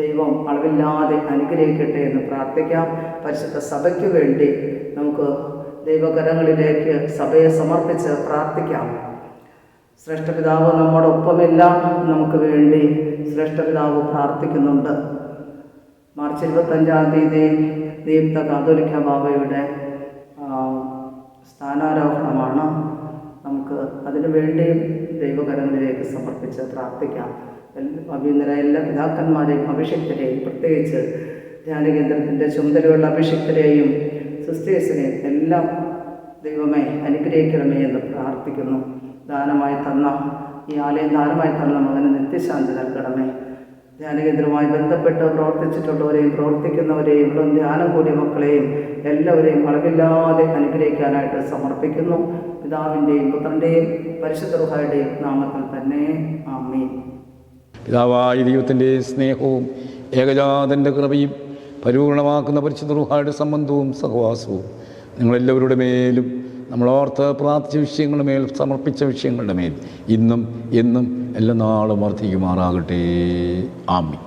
ദൈവം അളവില്ലാതെ അനുഗ്രഹിക്കട്ടെ എന്ന് പ്രാർത്ഥിക്കാം. പരിശുദ്ധ സഭയ്ക്ക് വേണ്ടി നമുക്ക് ദൈവകരങ്ങളിലേക്ക് സഭയെ സമർപ്പിച്ച് പ്രാർത്ഥിക്കാം. ശ്രേഷ്ഠപിതാവ് നമ്മോടൊപ്പമില്ല, നമുക്ക് വേണ്ടി ശ്രേഷ്ഠപിതാവ് പ്രാർത്ഥിക്കുന്നുണ്ട്. മാർച്ച് 25-ാം തീയതി ദീപ്ത കാതോലിക്ക ബാബയുടെ സ്ഥാനാരോഹണമാണ്. നമുക്ക് അതിനു വേണ്ടിയും ദൈവകരങ്ങളിലേക്ക് സമർപ്പിച്ച് പ്രാർത്ഥിക്കാം. എല്ലാ പിതാക്കന്മാരെയും അഭിഷിക്തരെയും, പ്രത്യേകിച്ച് ധ്യാനകേന്ദ്രത്തിൻ്റെ ചുമതലയുള്ള അഭിഷിക്തരെയും സിസ്റ്റേഴ്സിനെയും എല്ലാം ദൈവമേ അനുഗ്രഹിക്കണമേ എന്ന് പ്രാർത്ഥിക്കുന്നു. ഈ ആലയം ദാനമായി തന്ന മകന് നിത്യശാന്തി നൽകണമേ. ധ്യാനകേന്ദ്രവുമായി ബന്ധപ്പെട്ട് പ്രവർത്തിച്ചിട്ടുള്ളവരെയും പ്രവർത്തിക്കുന്നവരെയും ഇവിടെ ധ്യാനം കൂടിയ മക്കളെയും എല്ലാവരെയും അളവില്ലാതെ അനുഗ്രഹിക്കാനായിട്ട് സമർപ്പിക്കുന്നു. പിതാവിൻ്റെയും പുത്രൻ്റെയും പരിശുദ്ധ റൂഹായുടെയും നാമത്തിൽ തന്നെ ആമേൻ. പിതാവായ ദൈവത്തിൻ്റെ സ്നേഹവും ഏകജാതൻ്റെ കൃപയും പരിപൂർണമാക്കുന്ന പരിശുദ്ധ റൂഹായുടെ സംബന്ധവും സഹവാസവും നിങ്ങളെല്ലാവരുടെ മേലും, നമ്മളോർത്ത് പ്രാർത്ഥിച്ച വിഷയങ്ങളുടെ മേൽ, സമർപ്പിച്ച വിഷയങ്ങളുടെ മേൽ ഇന്നും എന്നും എല്ലാ നാളും വർദ്ധിക്കുമാറാകട്ടെ. ആമേൻ.